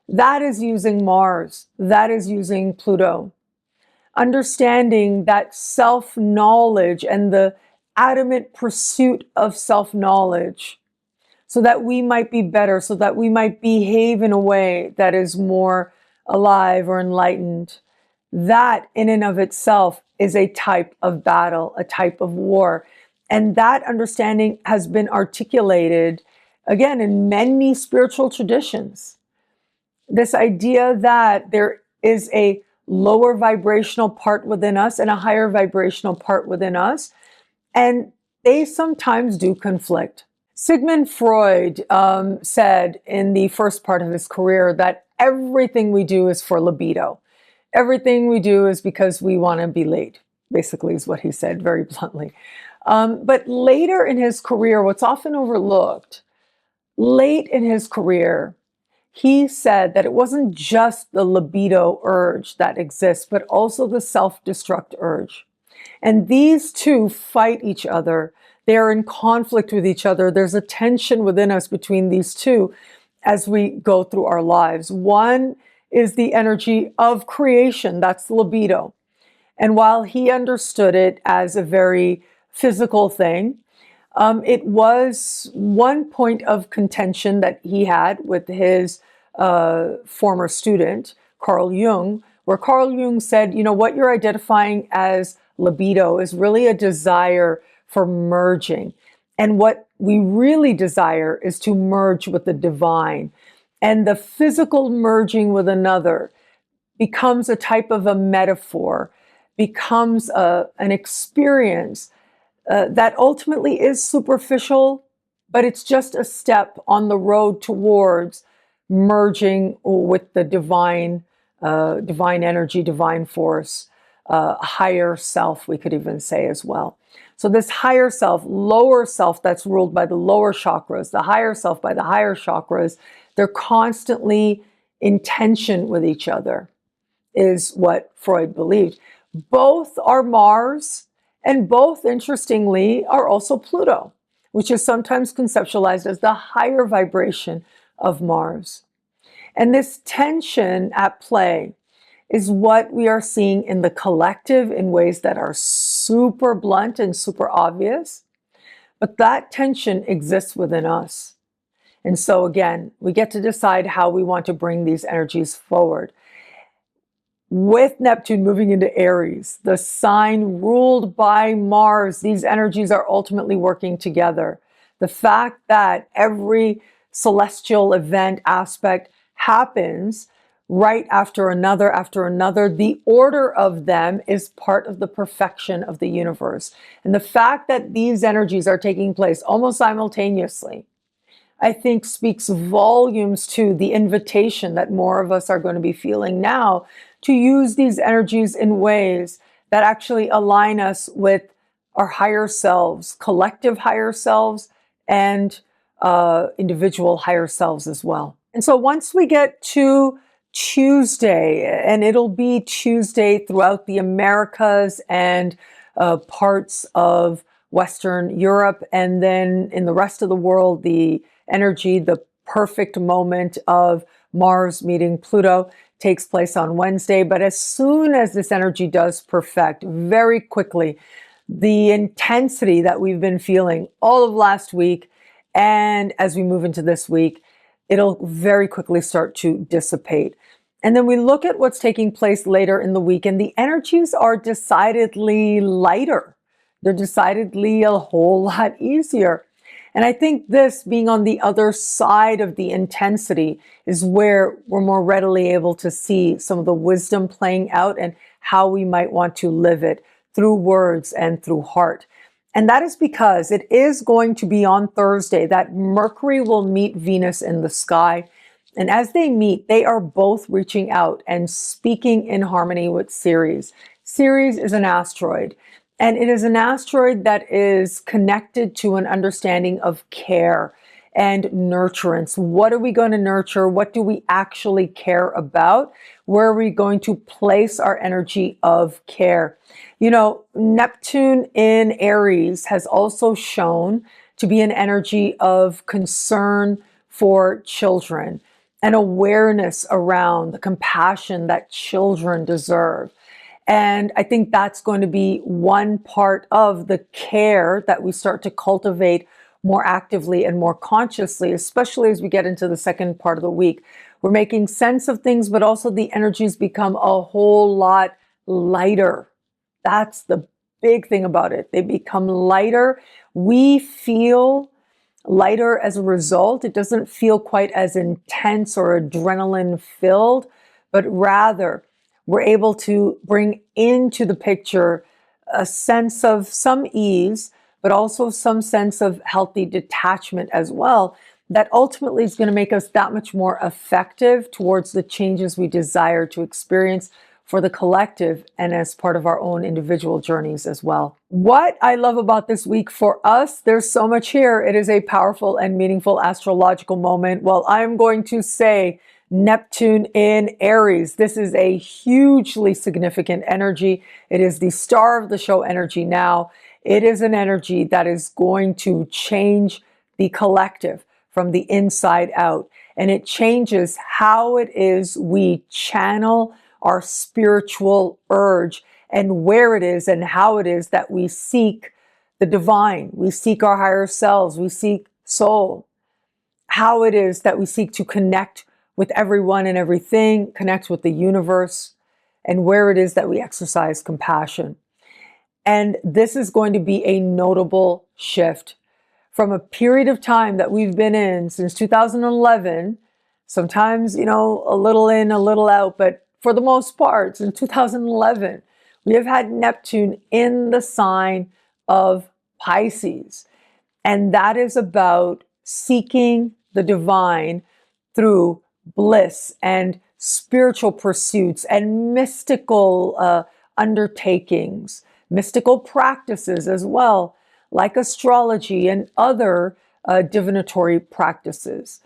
that is using Mars, that is using Pluto. Understanding that self-knowledge and the adamant pursuit of self-knowledge, so that we might be better, so that we might behave in a way that is more alive or enlightened. That in and of itself is a type of battle, a type of war. And that understanding has been articulated, again, in many spiritual traditions. This idea that there is a lower vibrational part within us and a higher vibrational part within us, and they sometimes do conflict. Sigmund Freud said in the first part of his career that everything we do is for libido. Everything we do is because we want to be laid, basically is what he said very bluntly. But later in his career, what's often overlooked, late in his career, he said that it wasn't just the libido urge that exists, but also the self-destruct urge. And these two fight each other. They are in conflict with each other. There's a tension within us between these two as we go through our lives. One is the energy of creation, that's libido. And while he understood it as a very physical thing, it was one point of contention that he had with his former student, Carl Jung, where Carl Jung said, you know, what you're identifying as libido is really a desire for merging. And what we really desire is to merge with the divine. And the physical merging with another becomes a type of a metaphor, becomes an experience that ultimately is superficial, but it's just a step on the road towards merging with the divine, divine energy, divine force, higher self, we could even say as well. So this higher self, lower self that's ruled by the lower chakras, the higher self by the higher chakras, they're constantly in tension with each other, is what Freud believed. Both are Mars, and both, interestingly, are also Pluto, which is sometimes conceptualized as the higher vibration of Mars. And this tension at play is what we are seeing in the collective in ways that are super blunt and super obvious. But that tension exists within us. And so again, we get to decide how we want to bring these energies forward. With Neptune moving into Aries, the sign ruled by Mars, these energies are ultimately working together. The fact that every celestial event aspect happens right after another after another. The order of them is part of the perfection of the universe. And the fact that these energies are taking place almost simultaneously, I think speaks volumes to the invitation that more of us are going to be feeling now to use these energies in ways that actually align us with our higher selves, collective higher selves, and individual higher selves as well. And so once we get to Tuesday, and it'll be Tuesday throughout the Americas and parts of Western Europe, and then in the rest of the world, the energy, the perfect moment of Mars meeting Pluto takes place on Wednesday. But as soon as this energy does perfect, very quickly, the intensity that we've been feeling all of last week, and as we move into this week, it'll very quickly start to dissipate. And then we look at what's taking place later in the week, and the energies are decidedly lighter. They're decidedly a whole lot easier. And I think this being on the other side of the intensity is where we're more readily able to see some of the wisdom playing out and how we might want to live it through words and through heart. And that is because it is going to be on Thursday that Mercury will meet Venus in the sky. And as they meet, they are both reaching out and speaking in harmony with Ceres. Ceres is an asteroid. And it is an asteroid that is connected to an understanding of care and nurturance. What are we going to nurture? What do we actually care about? Where are we going to place our energy of care? You know, Neptune in Aries has also shown to be an energy of concern for children and awareness around the compassion that children deserve. And I think that's going to be one part of the care that we start to cultivate more actively and more consciously, especially as we get into the second part of the week. We're making sense of things, but also the energies become a whole lot lighter. That's the big thing about it. They become lighter. We feel lighter as a result. It doesn't feel quite as intense or adrenaline filled, but rather we're able to bring into the picture a sense of some ease, but also some sense of healthy detachment as well, that ultimately is going to make us that much more effective towards the changes we desire to experience for the collective and as part of our own individual journeys as well. What I love about this week for us, there's so much here. It is a powerful and meaningful astrological moment. Well, I'm going to say Neptune in Aries. This is a hugely significant energy. It is the star of the show energy now. It is an energy that is going to change the collective from the inside out. And it changes how it is we channel our spiritual urge and where it is and how it is that we seek the divine. We seek our higher selves. We seek soul. How it is that we seek to connect with everyone and everything, connect with the universe, and where it is that we exercise compassion. And this is going to be a notable shift from a period of time that we've been in since 2011, sometimes, you know, a little in, a little out, but for the most part, since 2011, we have had Neptune in the sign of Pisces. And that is about seeking the divine through bliss and spiritual pursuits and mystical undertakings, mystical practices as well, like astrology and other divinatory practices.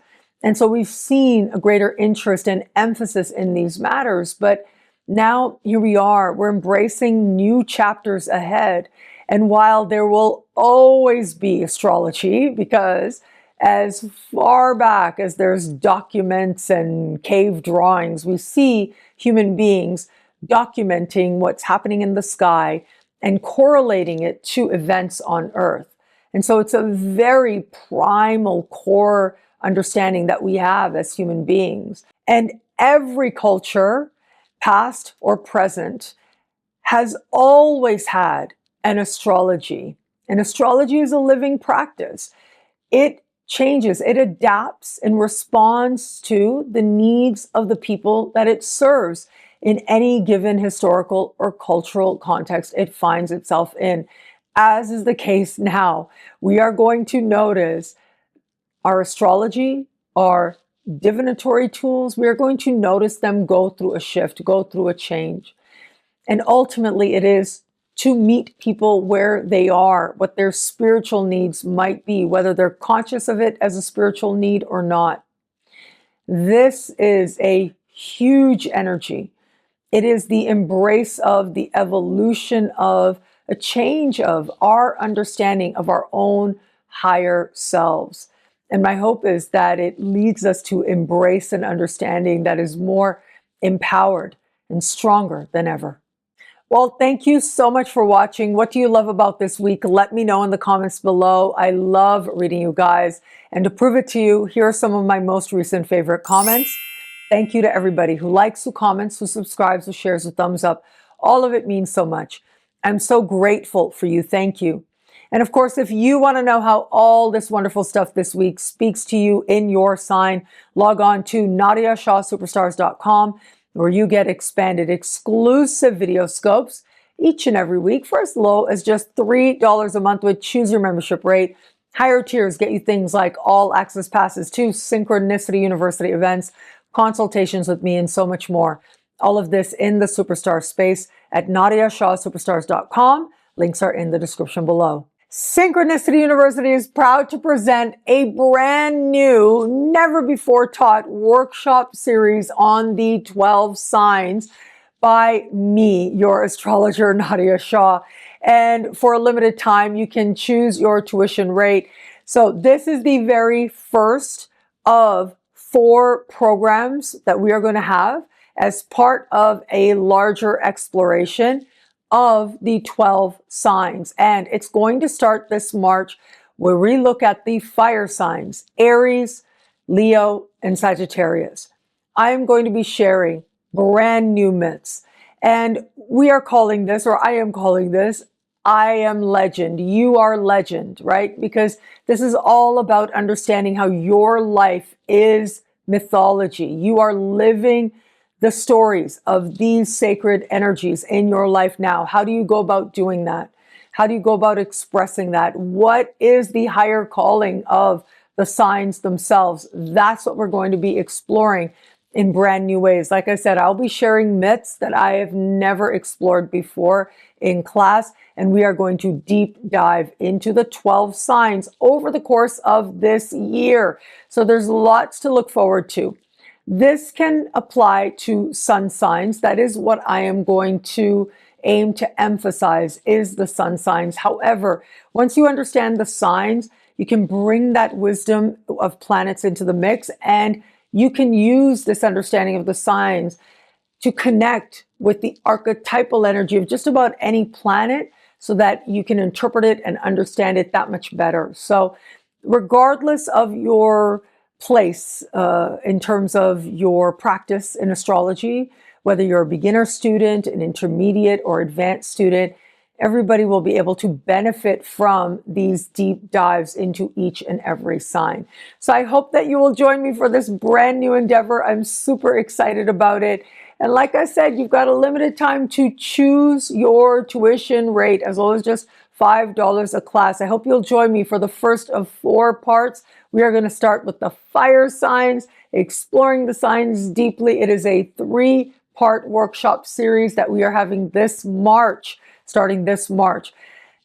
And so we've seen a greater interest and emphasis in these matters, but now here we are, we're embracing new chapters ahead. And while there will always be astrology, because as far back as there's documents and cave drawings, we see human beings documenting what's happening in the sky and correlating it to events on Earth. And so it's a very primal core understanding that we have as human beings. And every culture, past or present, has always had an astrology. And astrology is a living practice. It changes. It adapts and responds to the needs of the people that it serves in any given historical or cultural context it finds itself in. As is the case now, we are going to notice our astrology, our divinatory tools, we are going to notice them go through a shift, go through a change. And ultimately, it is to meet people where they are, what their spiritual needs might be, whether they're conscious of it as a spiritual need or not. This is a huge energy. It is the embrace of the evolution of a change of our understanding of our own higher selves. And my hope is that it leads us to embrace an understanding that is more empowered and stronger than ever. Well, thank you so much for watching. What do you love about this week? Let me know in the comments below. I love reading you guys. And to prove it to you, here are some of my most recent favorite comments. Thank you to everybody who likes, who comments, who subscribes, who shares, who thumbs up. All of it means so much. I'm so grateful for you. Thank you. And of course, if you want to know how all this wonderful stuff this week speaks to you in your sign, log on to NadiyaShahSuperstars.com, where you get expanded exclusive video scopes each and every week for as low as just $3 a month with choose your membership rate. Higher tiers get you things like all access passes to Synchronicity University events, consultations with me, and so much more. All of this in the Superstar space at NadiyaShahSuperstars.com. Links are in the description below. Synchronicity University is proud to present a brand new, never before taught workshop series on the 12 signs by me, your astrologer, Nadiya Shah. And for a limited time, you can choose your tuition rate. So this is the very first of 4 programs that we are going to have as part of a larger exploration of the 12 signs. And it's going to start this March, where we look at the fire signs, Aries, Leo, and Sagittarius. I am going to be sharing brand new myths. And we are calling this, or I am calling this, I am legend. You are legend, right? Because this is all about understanding how your life is mythology. You are living the stories of these sacred energies in your life now. How do you go about doing that? How do you go about expressing that? What is the higher calling of the signs themselves? That's what we're going to be exploring in brand new ways. Like I said, I'll be sharing myths that I have never explored before in class, and we are going to deep dive into the 12 signs over the course of this year. So there's lots to look forward to. This can apply to sun signs. That is what I am going to aim to emphasize, is the sun signs. However, once you understand the signs, you can bring that wisdom of planets into the mix, and you can use this understanding of the signs to connect with the archetypal energy of just about any planet so that you can interpret it and understand it that much better. So regardless of your place in terms of your practice in astrology, whether you're a beginner student, an intermediate or advanced student, everybody will be able to benefit from these deep dives into each and every sign. So I hope that you will join me for this brand new endeavor. I'm super excited about it. And like I said, you've got a limited time to choose your tuition rate, as low as just $5 a class. I hope you'll join me for the first of 4 parts. We are going to start with the fire signs, exploring the signs deeply. It is a 3-part workshop series that we are having this March, starting this March.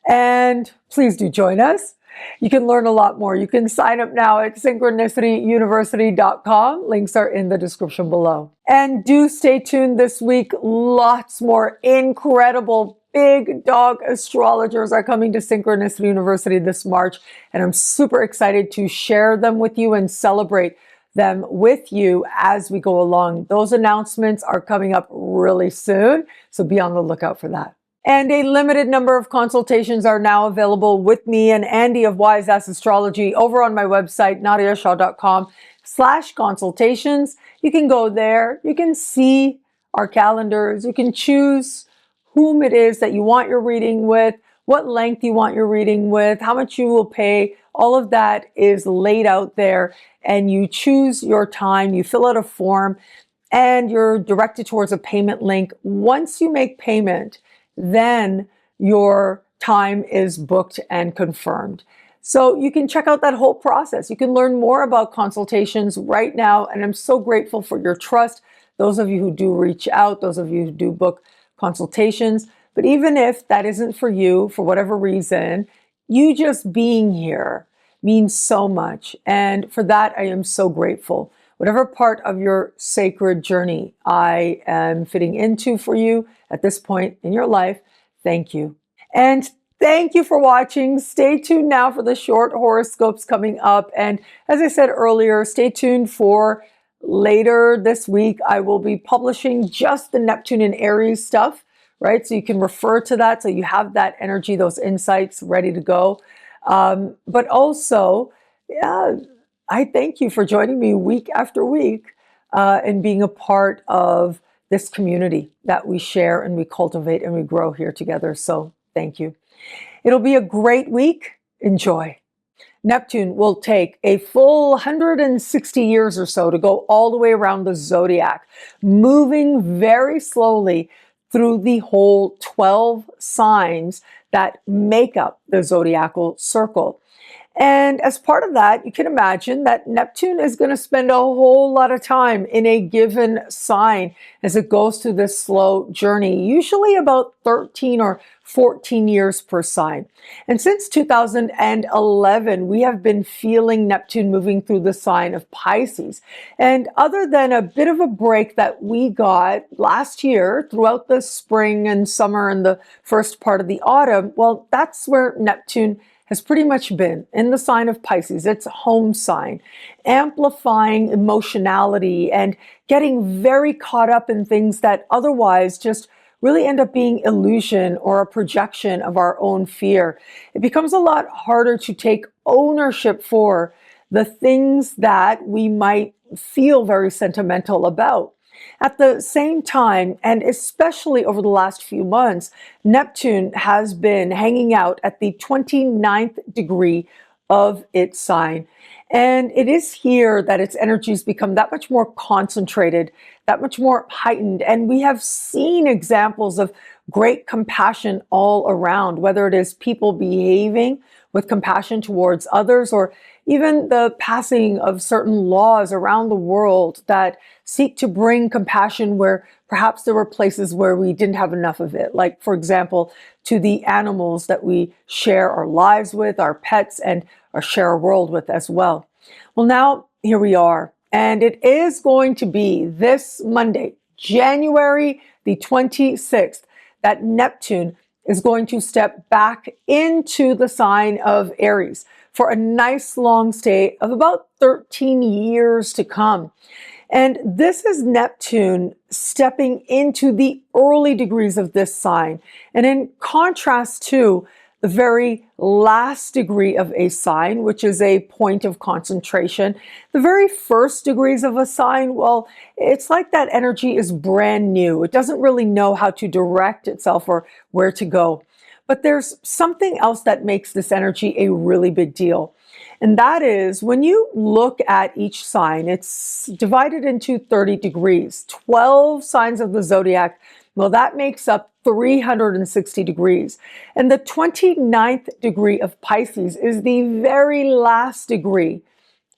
And please do join us. You can learn a lot more. You can sign up now at synchronicityuniversity.com. Links are in the description below. And do stay tuned this week. Lots more incredible big dog astrologers are coming to Synchronicity University this March. And I'm super excited to share them with you and celebrate them with you as we go along. Those announcements are coming up really soon, so be on the lookout for that. And a limited number of consultations are now available with me and Andy of Wise Ass Astrology over on my website, nadiyashah.com/consultations. You can go there. You can see our calendars. You can choose whom it is that you want your reading with, what length you want your reading with, how much you will pay. All of that is laid out there, and you choose your time, you fill out a form, and you're directed towards a payment link. Once you make payment, then your time is booked and confirmed. So you can check out that whole process. You can learn more about consultations right now, and I'm so grateful for your trust. Those of you who do reach out, those of you who do book consultations. But even if that isn't for you, for whatever reason, you just being here means so much. And for that, I am so grateful. Whatever part of your sacred journey I am fitting into for you at this point in your life, thank you. And thank you for watching. Stay tuned now for the short horoscopes coming up. And as I said earlier, stay tuned for later this week. I will be publishing just the Neptune and Aries stuff, right? So you can refer to that. So you have that energy, those insights ready to go. But also, I thank you for joining me week after week and being a part of this community that we share and we cultivate and we grow here together. So thank you. It'll be a great week. Enjoy. Neptune will take a full 160 years or so to go all the way around the zodiac, moving very slowly through the whole 12 signs that make up the zodiacal circle. And as part of that, you can imagine that Neptune is going to spend a whole lot of time in a given sign as it goes through this slow journey, usually about 13 or 14 years per sign. And since 2011, we have been feeling Neptune moving through the sign of Pisces. And other than a bit of a break that we got last year throughout the spring and summer and the first part of the autumn, well, that's where Neptune has pretty much been in the sign of Pisces, its home sign, amplifying emotionality and getting very caught up in things that otherwise just really end up being illusion or a projection of our own fear. It becomes a lot harder to take ownership for the things that we might feel very sentimental about. At the same time, and especially over the last few months, Neptune has been hanging out at the 29th degree of its sign. And it is here that its energies become that much more concentrated, that much more heightened. And we have seen examples of great compassion all around, whether it is people behaving with compassion towards others, or even the passing of certain laws around the world that seek to bring compassion where perhaps there were places where we didn't have enough of it. Like, for example, to the animals that we share our lives with, our pets, and share a world with as well. Well, now here we are, and it is going to be this Monday, January the 26th, that Neptune is going to step back into the sign of Aries for a nice long stay of about 13 years to come. And this is Neptune stepping into the early degrees of this sign. And in contrast to the very last degree of a sign, which is a point of concentration, the very first degrees of a sign, well, it's like that energy is brand new. It doesn't really know how to direct itself or where to go. But there's something else that makes this energy a really big deal. And that is when you look at each sign, it's divided into 30 degrees, 12 signs of the zodiac. Well, that makes up 360 degrees. And the 29th degree of Pisces is the very last degree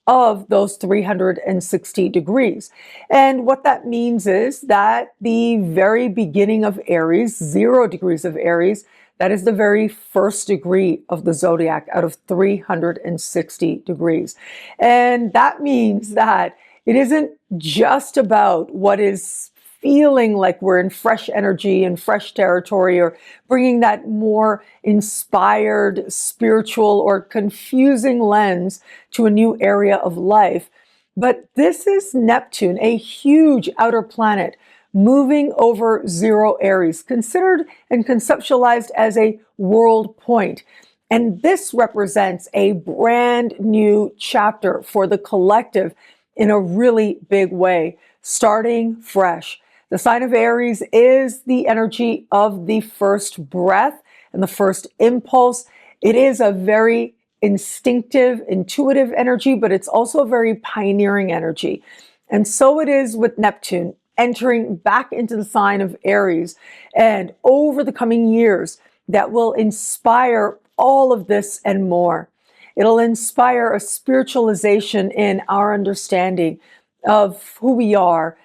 of those 360 degrees. And what that means is that the very beginning of Aries, 0 degrees of Aries, that is the very first degree of the zodiac out of 360 degrees. And that means that it isn't just about what is feeling like we're in fresh energy and fresh territory, or bringing that more inspired, spiritual, or confusing lens to a new area of life. But this is Neptune, a huge outer planet, moving over 0 Aries, considered and conceptualized as a world point. And this represents a brand new chapter for the collective in a really big way, starting fresh. The sign of Aries is the energy of the first breath, and the first impulse. It is a very instinctive, intuitive energy, but it's also a very pioneering energy. And so it is with Neptune entering back into the sign of Aries, and over the coming years that will inspire all of this and more. It'll inspire a spiritualization in our understanding of who we are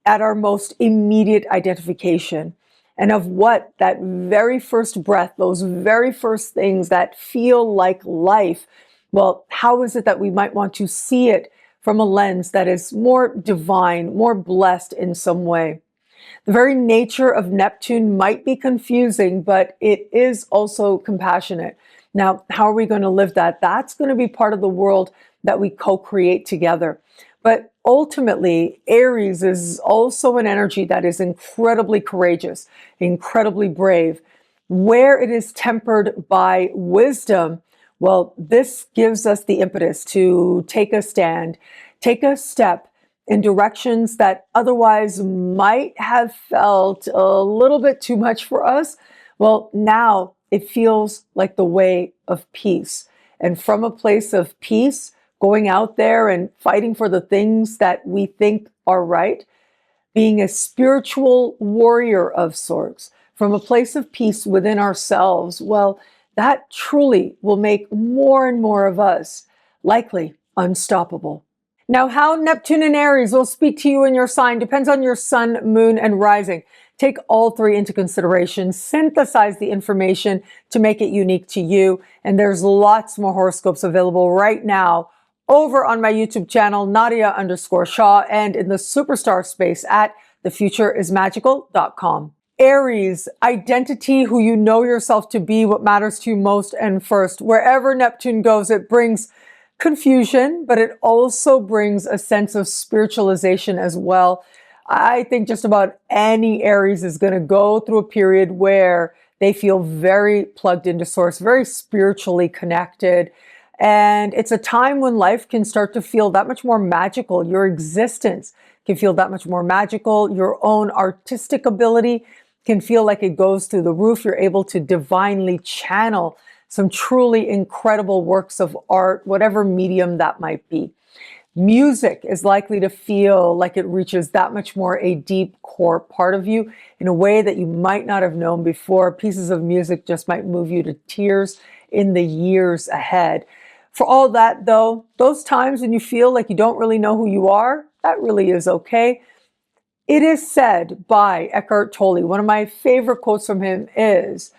at our most immediate identification, and of what that very first breath, those very first things that feel like life, well, how is it that we might want to see it from a lens that is more divine, more blessed in some way? The very nature of Neptune might be confusing, but it is also compassionate. Now, how are we going to live that? That's going to be part of the world that we co-create together. But ultimately, Aries is also an energy that is incredibly courageous, incredibly brave. Where it is tempered by wisdom, well, this gives us the impetus to take a stand, take a step in directions that otherwise might have felt a little bit too much for us. Well, now it feels like the way of peace. And from a place of peace, going out there and fighting for the things that we think are right, being a spiritual warrior of sorts, from a place of peace within ourselves, well, that truly will make more and more of us likely unstoppable. Now, how Neptune and Aries will speak to you in your sign depends on your sun, moon, and rising. Take all three into consideration, synthesize the information to make it unique to you, and there's lots more horoscopes available right now over on my YouTube channel, Nadiya_Shah, and in the superstar space at thefutureismagical.com. Aries, identity, who you know yourself to be, what matters to you most and first. Wherever Neptune goes, it brings confusion, but it also brings a sense of spiritualization as well. I think just about any Aries is going to go through a period where they feel very plugged into source, very spiritually connected. And it's a time when life can start to feel that much more magical. Your existence can feel that much more magical. Your own artistic ability can feel like it goes through the roof. You're able to divinely channel some truly incredible works of art, whatever medium that might be. Music is likely to feel like it reaches that much more a deep core part of you in a way that you might not have known before. Pieces of music just might move you to tears in the years ahead. For all that, though, those times when you feel like you don't really know who you are, that really is okay. It is said by Eckhart Tolle, one of my favorite quotes from him is,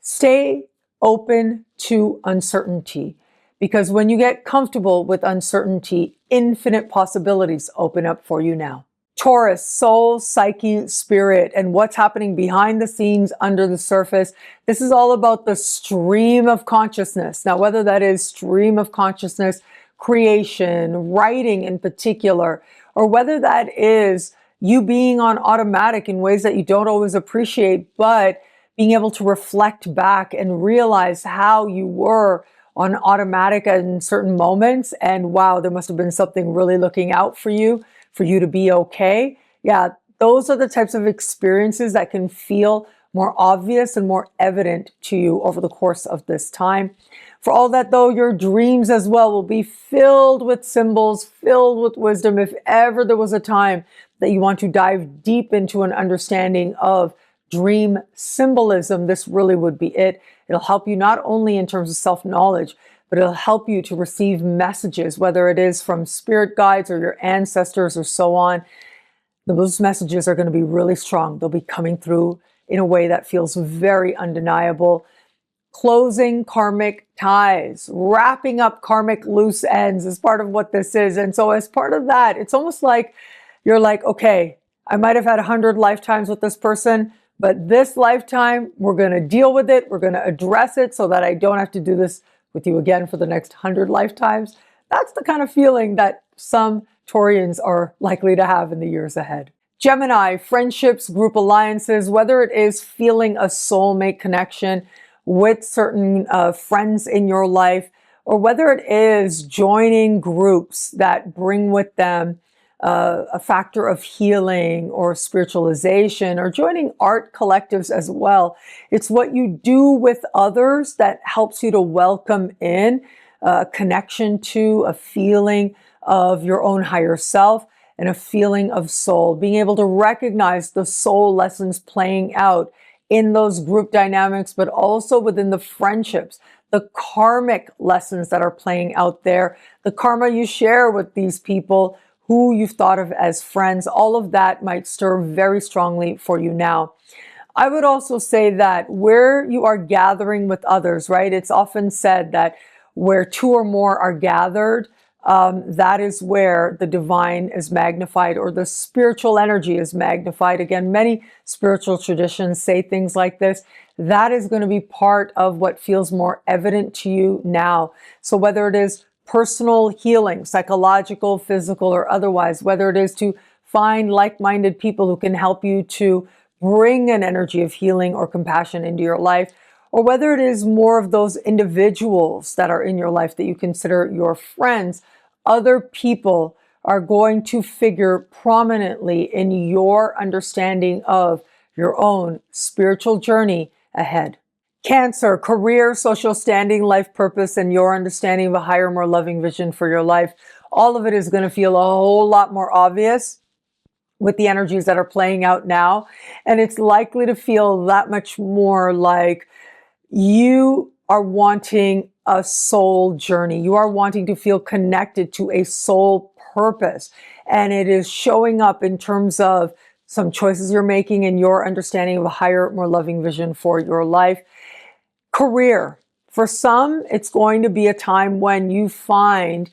stay open to uncertainty, because when you get comfortable with uncertainty, infinite possibilities open up for you now. Taurus, soul, psyche, spirit, and what's happening behind the scenes, under the surface. This is all about the stream of consciousness. Now, whether that is stream of consciousness, creation, writing in particular, or whether that is you being on automatic in ways that you don't always appreciate, but being able to reflect back and realize how you were on automatic in certain moments, and wow, there must have been something really looking out for you to be okay. Yeah, those are the types of experiences that can feel more obvious and more evident to you over the course of this time. For all that, though, your dreams as well will be filled with symbols, filled with wisdom. If ever there was a time that you want to dive deep into an understanding of dream symbolism, this really would be it. It'll help you not only in terms of self-knowledge, but it'll help you to receive messages, whether it is from spirit guides or your ancestors or so on. Those messages are going to be really strong. They'll be coming through in a way that feels very undeniable. Closing karmic ties, wrapping up karmic loose ends is part of what this is. And so as part of that, it's almost like you're like, okay, I might have had 100 lifetimes with this person, but this lifetime, we're going to deal with it. We're going to address it so that I don't have to do this with you again for the next 100 lifetimes. That's the kind of feeling that some Taurians are likely to have in the years ahead. Gemini, friendships, group alliances, whether it is feeling a soulmate connection with certain friends in your life, or whether it is joining groups that bring with them a factor of healing or spiritualization, or joining art collectives as well. It's what you do with others that helps you to welcome in a connection to a feeling of your own higher self and a feeling of soul, being able to recognize the soul lessons playing out in those group dynamics, but also within the friendships, the karmic lessons that are playing out there, the karma you share with these people who you've thought of as friends. All of that might stir very strongly for you now. I would also say that where you are gathering with others, right? It's often said that where two or more are gathered, that is where the divine is magnified, or the spiritual energy is magnified. Again, many spiritual traditions say things like this. That is going to be part of what feels more evident to you now. So whether it is personal healing, psychological, physical, or otherwise, whether it is to find like-minded people who can help you to bring an energy of healing or compassion into your life, or whether it is more of those individuals that are in your life that you consider your friends, other people are going to figure prominently in your understanding of your own spiritual journey ahead. Cancer, career, social standing, life purpose, and your understanding of a higher, more loving vision for your life. All of it is going to feel a whole lot more obvious with the energies that are playing out now. And it's likely to feel that much more like you are wanting a soul journey. You are wanting to feel connected to a soul purpose. And it is showing up in terms of some choices you're making and your understanding of a higher, more loving vision for your life. Career. For some, it's going to be a time when you find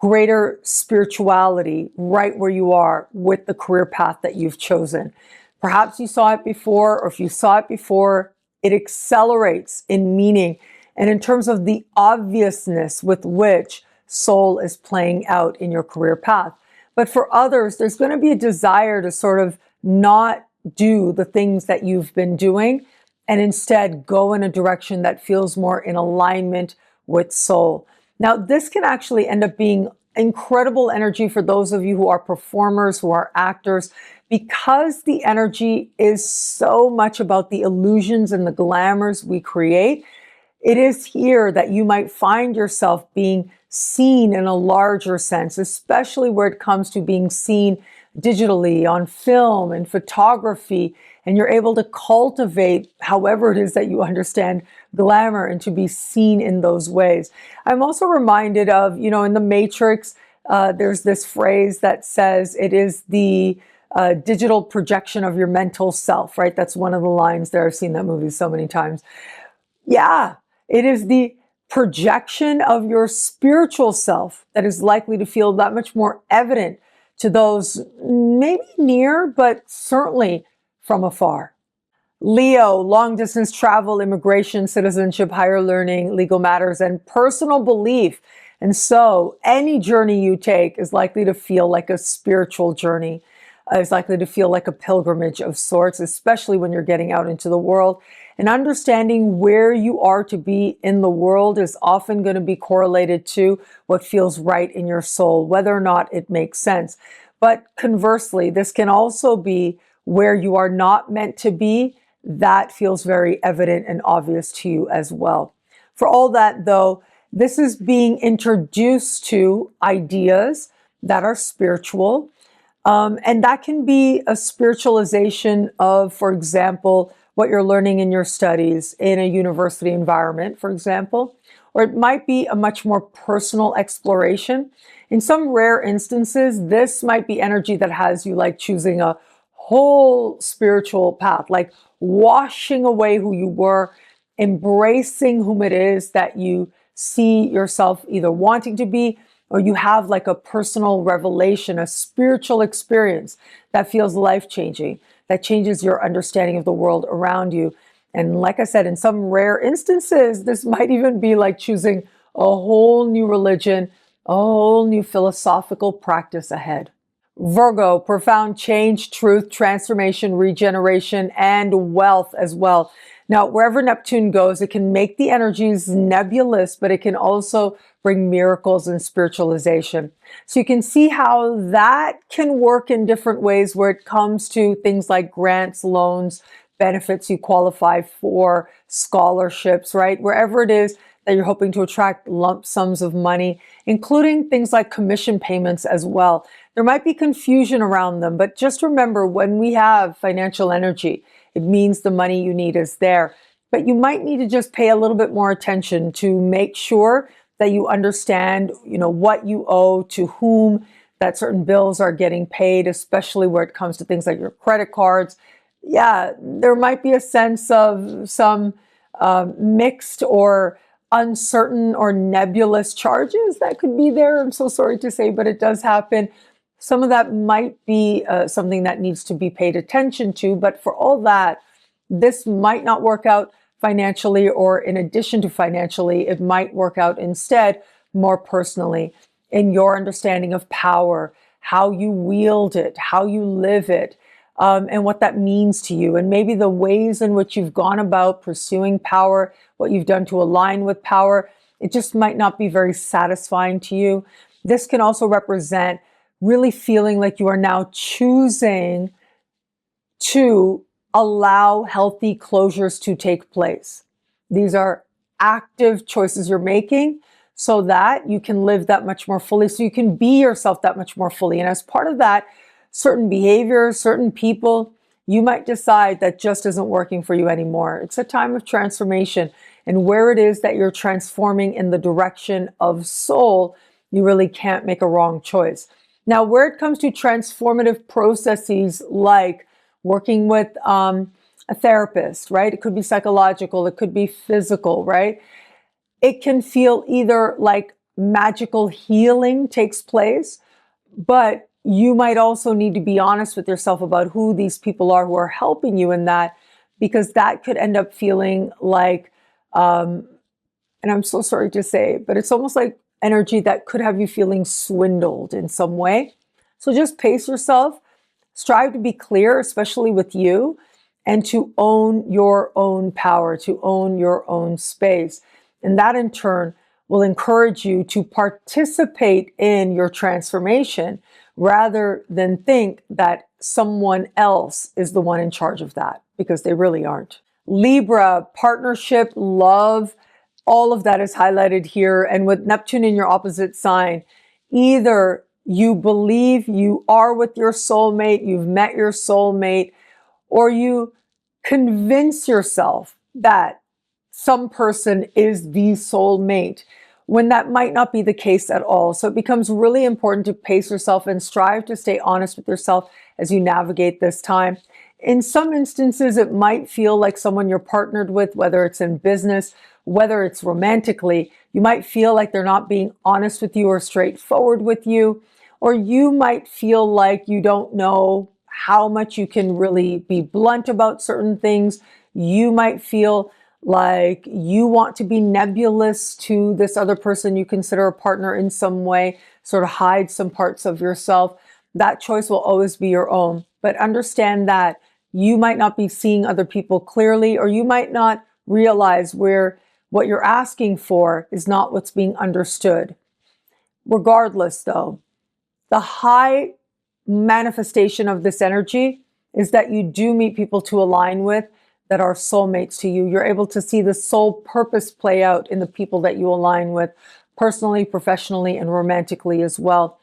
greater spirituality right where you are with the career path that you've chosen. Perhaps you saw it before, or if you saw it before, it accelerates in meaning and in terms of the obviousness with which soul is playing out in your career path. But for others, there's going to be a desire to sort of not do the things that you've been doing and instead go in a direction that feels more in alignment with soul. Now, this can actually end up being incredible energy for those of you who are performers, who are actors, because the energy is so much about the illusions and the glamours we create. It is here that you might find yourself being seen in a larger sense, especially where it comes to being seen digitally on film and photography, and you're able to cultivate however it is that you understand glamour and to be seen in those ways. I'm also reminded of, in the Matrix, there's this phrase that says it is the digital projection of your mental self, right? That's one of the lines there. I've seen that movie so many times. Yeah, it is the projection of your spiritual self that is likely to feel that much more evident to those maybe near, but certainly from afar. Leo, long distance travel, immigration, citizenship, higher learning, legal matters, and personal belief. And so any journey you take is likely to feel like a spiritual journey. Is likely to feel like a pilgrimage of sorts, especially when you're getting out into the world. And understanding where you are to be in the world is often going to be correlated to what feels right in your soul, whether or not it makes sense. But conversely, this can also be where you are not meant to be. That feels very evident and obvious to you as well. For all that, though, this is being introduced to ideas that are spiritual. And that can be a spiritualization of, for example, what you're learning in your studies in a university environment, for example, or it might be a much more personal exploration. In some rare instances, this might be energy that has you like choosing a whole spiritual path, like washing away who you were, embracing whom it is that you see yourself either wanting to be, or you have like a personal revelation, a spiritual experience that feels life-changing, that changes your understanding of the world around you. And like I said, in some rare instances, this might even be like choosing a whole new religion, a whole new philosophical practice ahead. Virgo, profound change, truth, transformation, regeneration, and wealth as well. Now, wherever Neptune goes, it can make the energies nebulous, but it can also bring miracles and spiritualization. So you can see how that can work in different ways where it comes to things like grants, loans, benefits you qualify for, scholarships, right? Wherever it is that you're hoping to attract lump sums of money, including things like commission payments as well. There might be confusion around them, but just remember, when we have financial energy, it means the money you need is there. But you might need to just pay a little bit more attention to make sure that you understand, what you owe, to whom, that certain bills are getting paid, especially where it comes to things like your credit cards. Yeah, there might be a sense of some mixed or uncertain or nebulous charges that could be there. I'm so sorry to say, but it does happen. Some of that might be something that needs to be paid attention to, but for all that, this might not work out financially, or in addition to financially, it might work out instead more personally in your understanding of power, how you wield it, how you live it, and what that means to you, and maybe the ways in which you've gone about pursuing power, what you've done to align with power. It just might not be very satisfying to you. This can also represent really feeling like you are now choosing to allow healthy closures to take place. These are active choices you're making so that you can live that much more fully, so you can be yourself that much more fully. And as part of that, certain behaviors, certain people, you might decide that just isn't working for you anymore. It's a time of transformation. And where it is that you're transforming in the direction of soul, you really can't make a wrong choice. Now, where it comes to transformative processes like working with a therapist, right? It could be psychological, it could be physical, right? It can feel either like magical healing takes place, but you might also need to be honest with yourself about who these people are who are helping you in that, because that could end up feeling like, and I'm so sorry to say, but it's almost like energy that could have you feeling swindled in some way. So just pace yourself, strive to be clear, especially with you, and to own your own power, to own your own space. And that in turn will encourage you to participate in your transformation rather than think that someone else is the one in charge of that, because they really aren't. Libra, partnership, love, all of that is highlighted here. And with Neptune in your opposite sign, either you believe you are with your soulmate, you've met your soulmate, or you convince yourself that some person is the soulmate, when that might not be the case at all. So it becomes really important to pace yourself and strive to stay honest with yourself as you navigate this time. In some instances, it might feel like someone you're partnered with, whether it's in business, whether it's romantically, you might feel like they're not being honest with you or straightforward with you, or you might feel like you don't know how much you can really be blunt about certain things. You might feel like you want to be nebulous to this other person you consider a partner in some way, sort of hide some parts of yourself. That choice will always be your own. But understand that you might not be seeing other people clearly, or you might not realize where what you're asking for is not what's being understood. Regardless, though, the high manifestation of this energy is that you do meet people to align with that are soulmates to you. You're able to see the soul purpose play out in the people that you align with, personally, professionally, and romantically as well.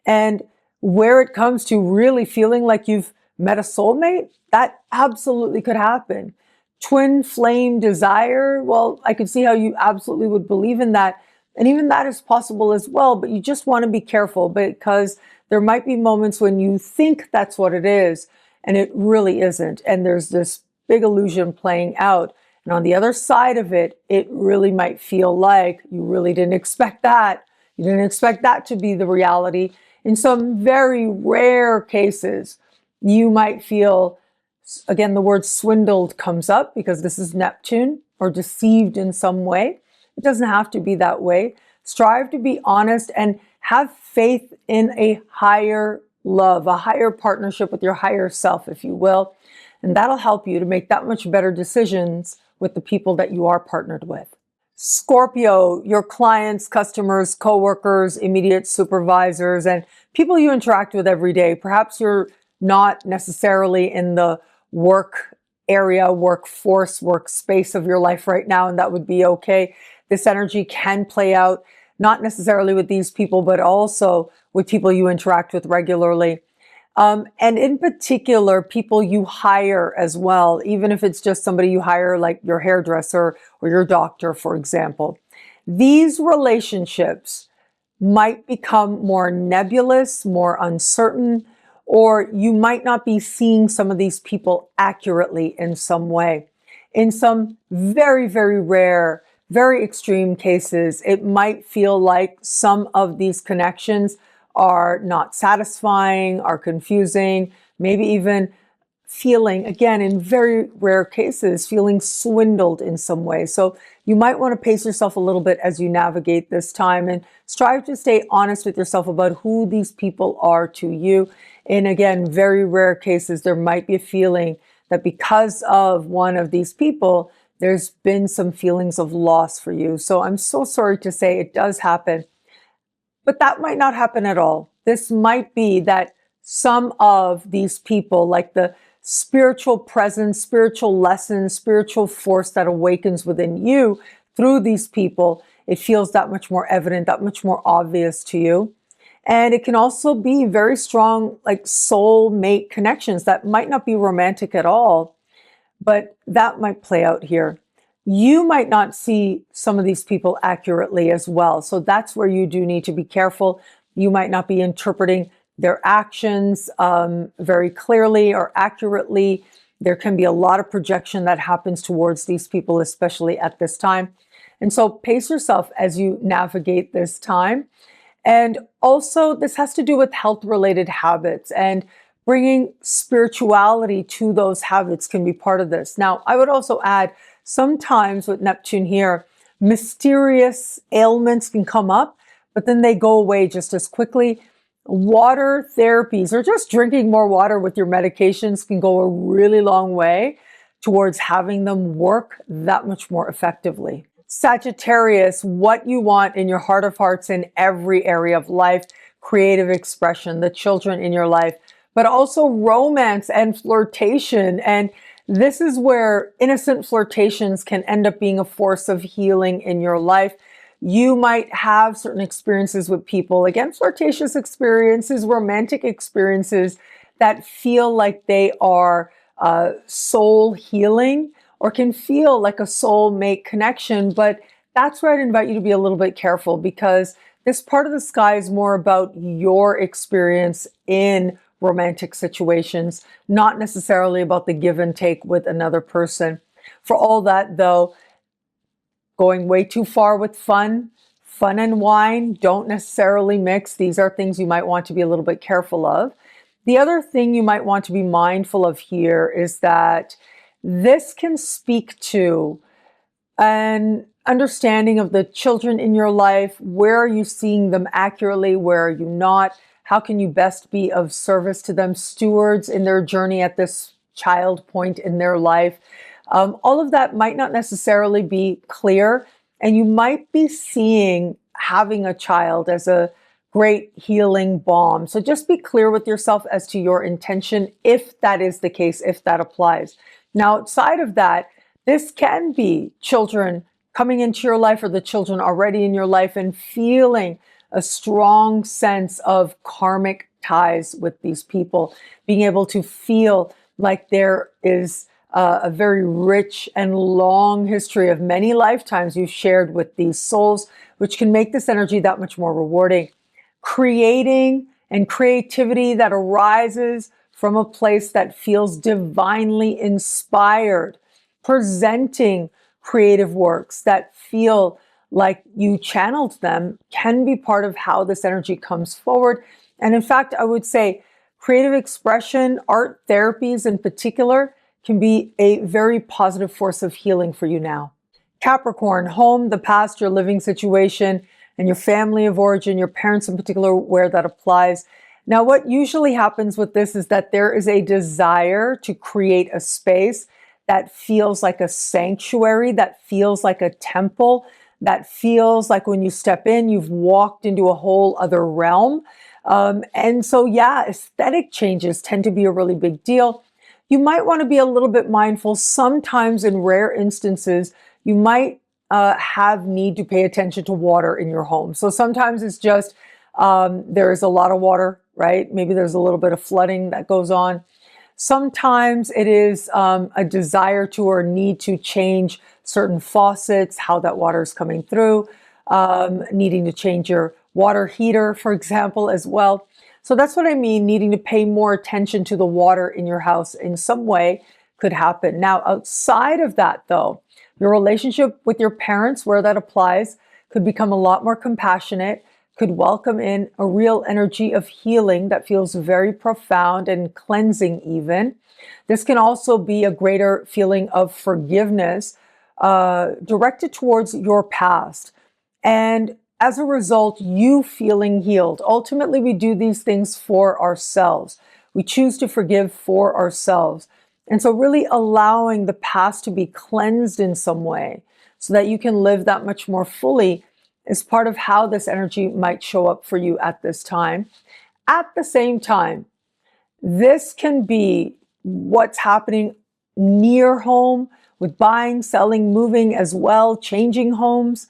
And where it comes to really feeling like you've met a soulmate, that absolutely could happen. Twin flame desire, well, I could see how you absolutely would believe in that. And even that is possible as well, but you just want to be careful, because there might be moments when you think that's what it is, and it really isn't. And there's this big illusion playing out. And on the other side of it, it really might feel like you really didn't expect that. You didn't expect that to be the reality. In some very rare cases, you might feel, again, the word swindled comes up because this is Neptune, or deceived in some way. It doesn't have to be that way. Strive to be honest and have faith in a higher love, a higher partnership with your higher self, if you will. And that'll help you to make that much better decisions with the people that you are partnered with. Scorpio, your clients, customers, coworkers, immediate supervisors, and people you interact with every day. Perhaps you're not necessarily in the work area, workforce, workspace of your life right now, and that would be okay. This energy can play out not necessarily with these people, but also with people you interact with regularly. And in particular, people you hire as well, even if it's just somebody you hire, like your hairdresser or your doctor, for example. These relationships might become more nebulous, more uncertain, or you might not be seeing some of these people accurately in some way. In some very, very rare, very extreme cases, it might feel like some of these connections are not satisfying, are confusing, maybe even feeling, again, in very rare cases, feeling swindled in some way. So you might want to pace yourself a little bit as you navigate this time and strive to stay honest with yourself about who these people are to you. In, again, very rare cases, there might be a feeling that because of one of these people, there's been some feelings of loss for you. So I'm so sorry to say it does happen. But that might not happen at all. This might be that some of these people, like the spiritual presence, spiritual lesson, spiritual force that awakens within you through these people, it feels that much more evident, that much more obvious to you. And it can also be very strong, like soul mate connections that might not be romantic at all, but that might play out here. You might not see some of these people accurately as well. So that's where you do need to be careful. You might not be interpreting their actions very clearly or accurately. There can be a lot of projection that happens towards these people, especially at this time. And so pace yourself as you navigate this time. And also, this has to do with health-related habits, and bringing spirituality to those habits can be part of this. Now, I would also add, sometimes with Neptune here, mysterious ailments can come up, but then they go away just as quickly. Water therapies, or just drinking more water with your medications, can go a really long way towards having them work that much more effectively. Sagittarius, what you want in your heart of hearts in every area of life, creative expression, the children in your life, but also romance and flirtation. And this is where innocent flirtations can end up being a force of healing in your life. You might have certain experiences with people, again, flirtatious experiences, romantic experiences that feel like they are soul healing, or can feel like a soulmate connection. But that's where I'd invite you to be a little bit careful, because this part of the sky is more about your experience in romantic situations, not necessarily about the give and take with another person. For all that, though, going way too far with fun and wine don't necessarily mix. These are things you might want to be a little bit careful of. The other thing you might want to be mindful of here is that this can speak to an understanding of the children in your life. Where are you seeing them accurately? Where are you not? How can you best be of service to them, stewards in their journey at this child point in their life? All of that might not necessarily be clear, and you might be seeing having a child as a great healing balm. So just be clear with yourself as to your intention, if that is the case, if that applies. Now, outside of that, this can be children coming into your life, or the children already in your life, and feeling a strong sense of karmic ties with these people, being able to feel like there is a very rich and long history of many lifetimes you've shared with these souls, which can make this energy that much more rewarding. Creating and creativity that arises from a place that feels divinely inspired, presenting creative works that feel like you channeled them, can be part of how this energy comes forward. And in fact, I would say creative expression, art therapies in particular, can be a very positive force of healing for you now. Capricorn, home, the past, your living situation, and your family of origin, your parents in particular, where that applies. Now, what usually happens with this is that there is a desire to create a space that feels like a sanctuary, that feels like a temple, that feels like when you step in, you've walked into a whole other realm. And so, yeah, aesthetic changes tend to be a really big deal. You might want to be a little bit mindful. Sometimes, in rare instances, you might have need to pay attention to water in your home. So sometimes it's just there is a lot of water, right? Maybe there's a little bit of flooding that goes on. Sometimes it is a desire to or need to change certain faucets, how that water is coming through, needing to change your water heater, for example, as well. So that's what I mean, needing to pay more attention to the water in your house in some way could happen. Now, outside of that, though, your relationship with your parents, where that applies, could become a lot more compassionate, could welcome in a real energy of healing that feels very profound and cleansing even. This can also be a greater feeling of forgiveness directed towards your past. And as a result, you feeling healed. Ultimately, we do these things for ourselves. We choose to forgive for ourselves. And so really allowing the past to be cleansed in some way so that you can live that much more fully is part of how this energy might show up for you at this time. At the same time, this can be what's happening near home with buying, selling, moving as well, changing homes.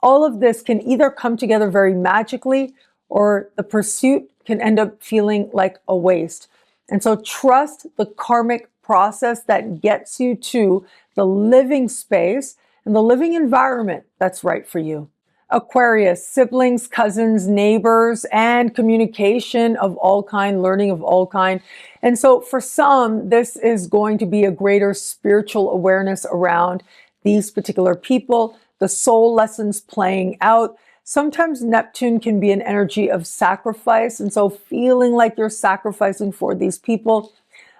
All of this can either come together very magically or the pursuit can end up feeling like a waste. And so trust the karmic process that gets you to the living space and the living environment that's right for you. Aquarius, siblings, cousins, neighbors, and communication of all kind, learning of all kind. And so for some, this is going to be a greater spiritual awareness around these particular people, the soul lessons playing out. Sometimes Neptune can be an energy of sacrifice. And so feeling like you're sacrificing for these people.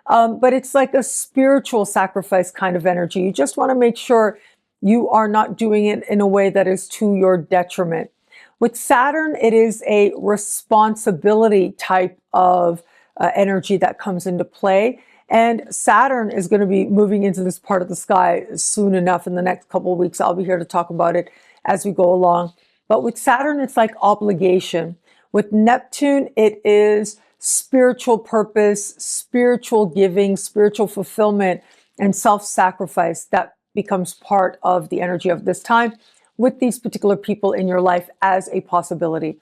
But it's like a spiritual sacrifice kind of energy. You just want to make sure you are not doing it in a way that is to your detriment. With Saturn, it is a responsibility type of energy that comes into play. And Saturn is going to be moving into this part of the sky soon enough. In the next couple of weeks, I'll be here to talk about it as we go along. But with Saturn, it's like obligation. With Neptune, it is spiritual purpose, spiritual giving, spiritual fulfillment, and self-sacrifice that becomes part of the energy of this time with these particular people in your life as a possibility.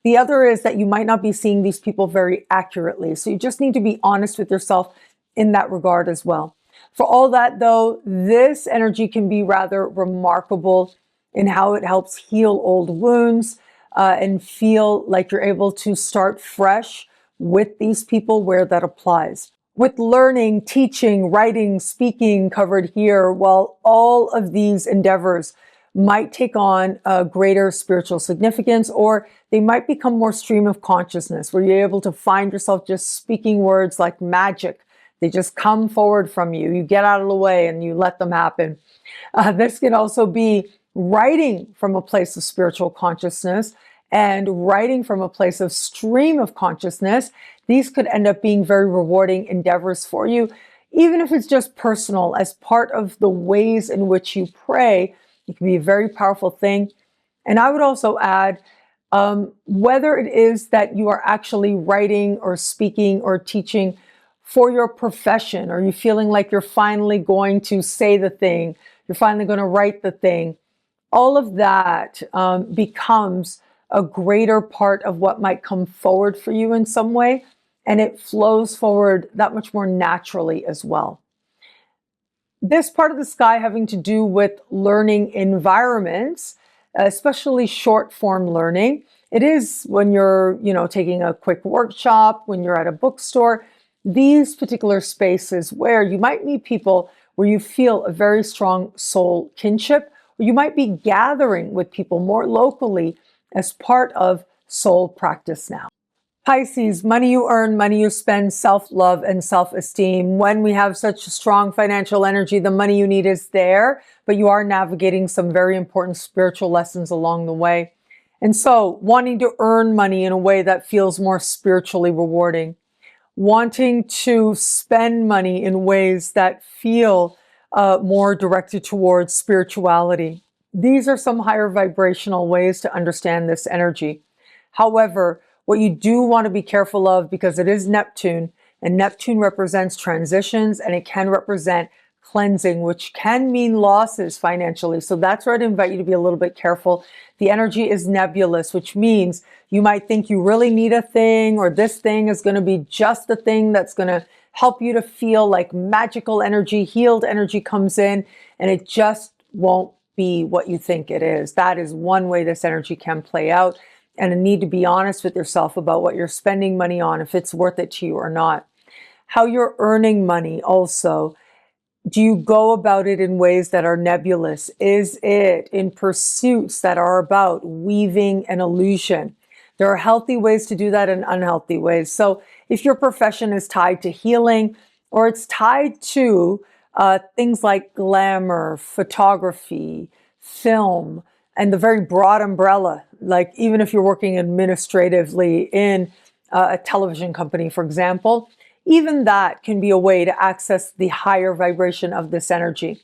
The other is that you might not be seeing these people very accurately. So you just need to be honest with yourself in that regard as well. For all that though, this energy can be rather remarkable in how it helps heal old wounds and feel like you're able to start fresh with these people where that applies. With learning, teaching, writing, speaking covered here, while all of these endeavors might take on a greater spiritual significance, or they might become more stream of consciousness, where you're able to find yourself just speaking words like magic. They just come forward from you. You get out of the way and you let them happen. This can also be writing from a place of spiritual consciousness and writing from a place of stream of consciousness. These could end up being very rewarding endeavors for you, even if it's just personal, as part of the ways in which you pray. It can be a very powerful thing. And I would also add, whether it is that you are actually writing or speaking or teaching for your profession, or you feeling like you're finally going to say the thing, you're finally going to write the thing, all of that becomes a greater part of what might come forward for you in some way. And it flows forward that much more naturally as well. This part of the sky having to do with learning environments, especially short form learning. It is when you're, taking a quick workshop, when you're at a bookstore, these particular spaces where you might meet people where you feel a very strong soul kinship, or you might be gathering with people more locally as part of soul practice now. Pisces, money you earn, money you spend, self-love and self-esteem. When we have such strong financial energy, the money you need is there, but you are navigating some very important spiritual lessons along the way. And so wanting to earn money in a way that feels more spiritually rewarding, wanting to spend money in ways that feel more directed towards spirituality. These are some higher vibrational ways to understand this energy. However, what you do want to be careful of, because it is Neptune, and Neptune represents transitions, and it can represent cleansing, which can mean losses financially. So that's where I'd invite you to be a little bit careful. The energy is nebulous, which means you might think you really need a thing, or this thing is going to be just the thing that's going to help you to feel like magical energy, healed energy comes in, and it just won't be what you think it is. That is one way this energy can play out. And a need to be honest with yourself about what you're spending money on, if it's worth it to you or not. How you're earning money also. Do you go about it in ways that are nebulous? Is it in pursuits that are about weaving an illusion? There are healthy ways to do that and unhealthy ways. So if your profession is tied to healing, or it's tied to things like glamour, photography, film, and the very broad umbrella, like even if you're working administratively in a television company, for example, even that can be a way to access the higher vibration of this energy.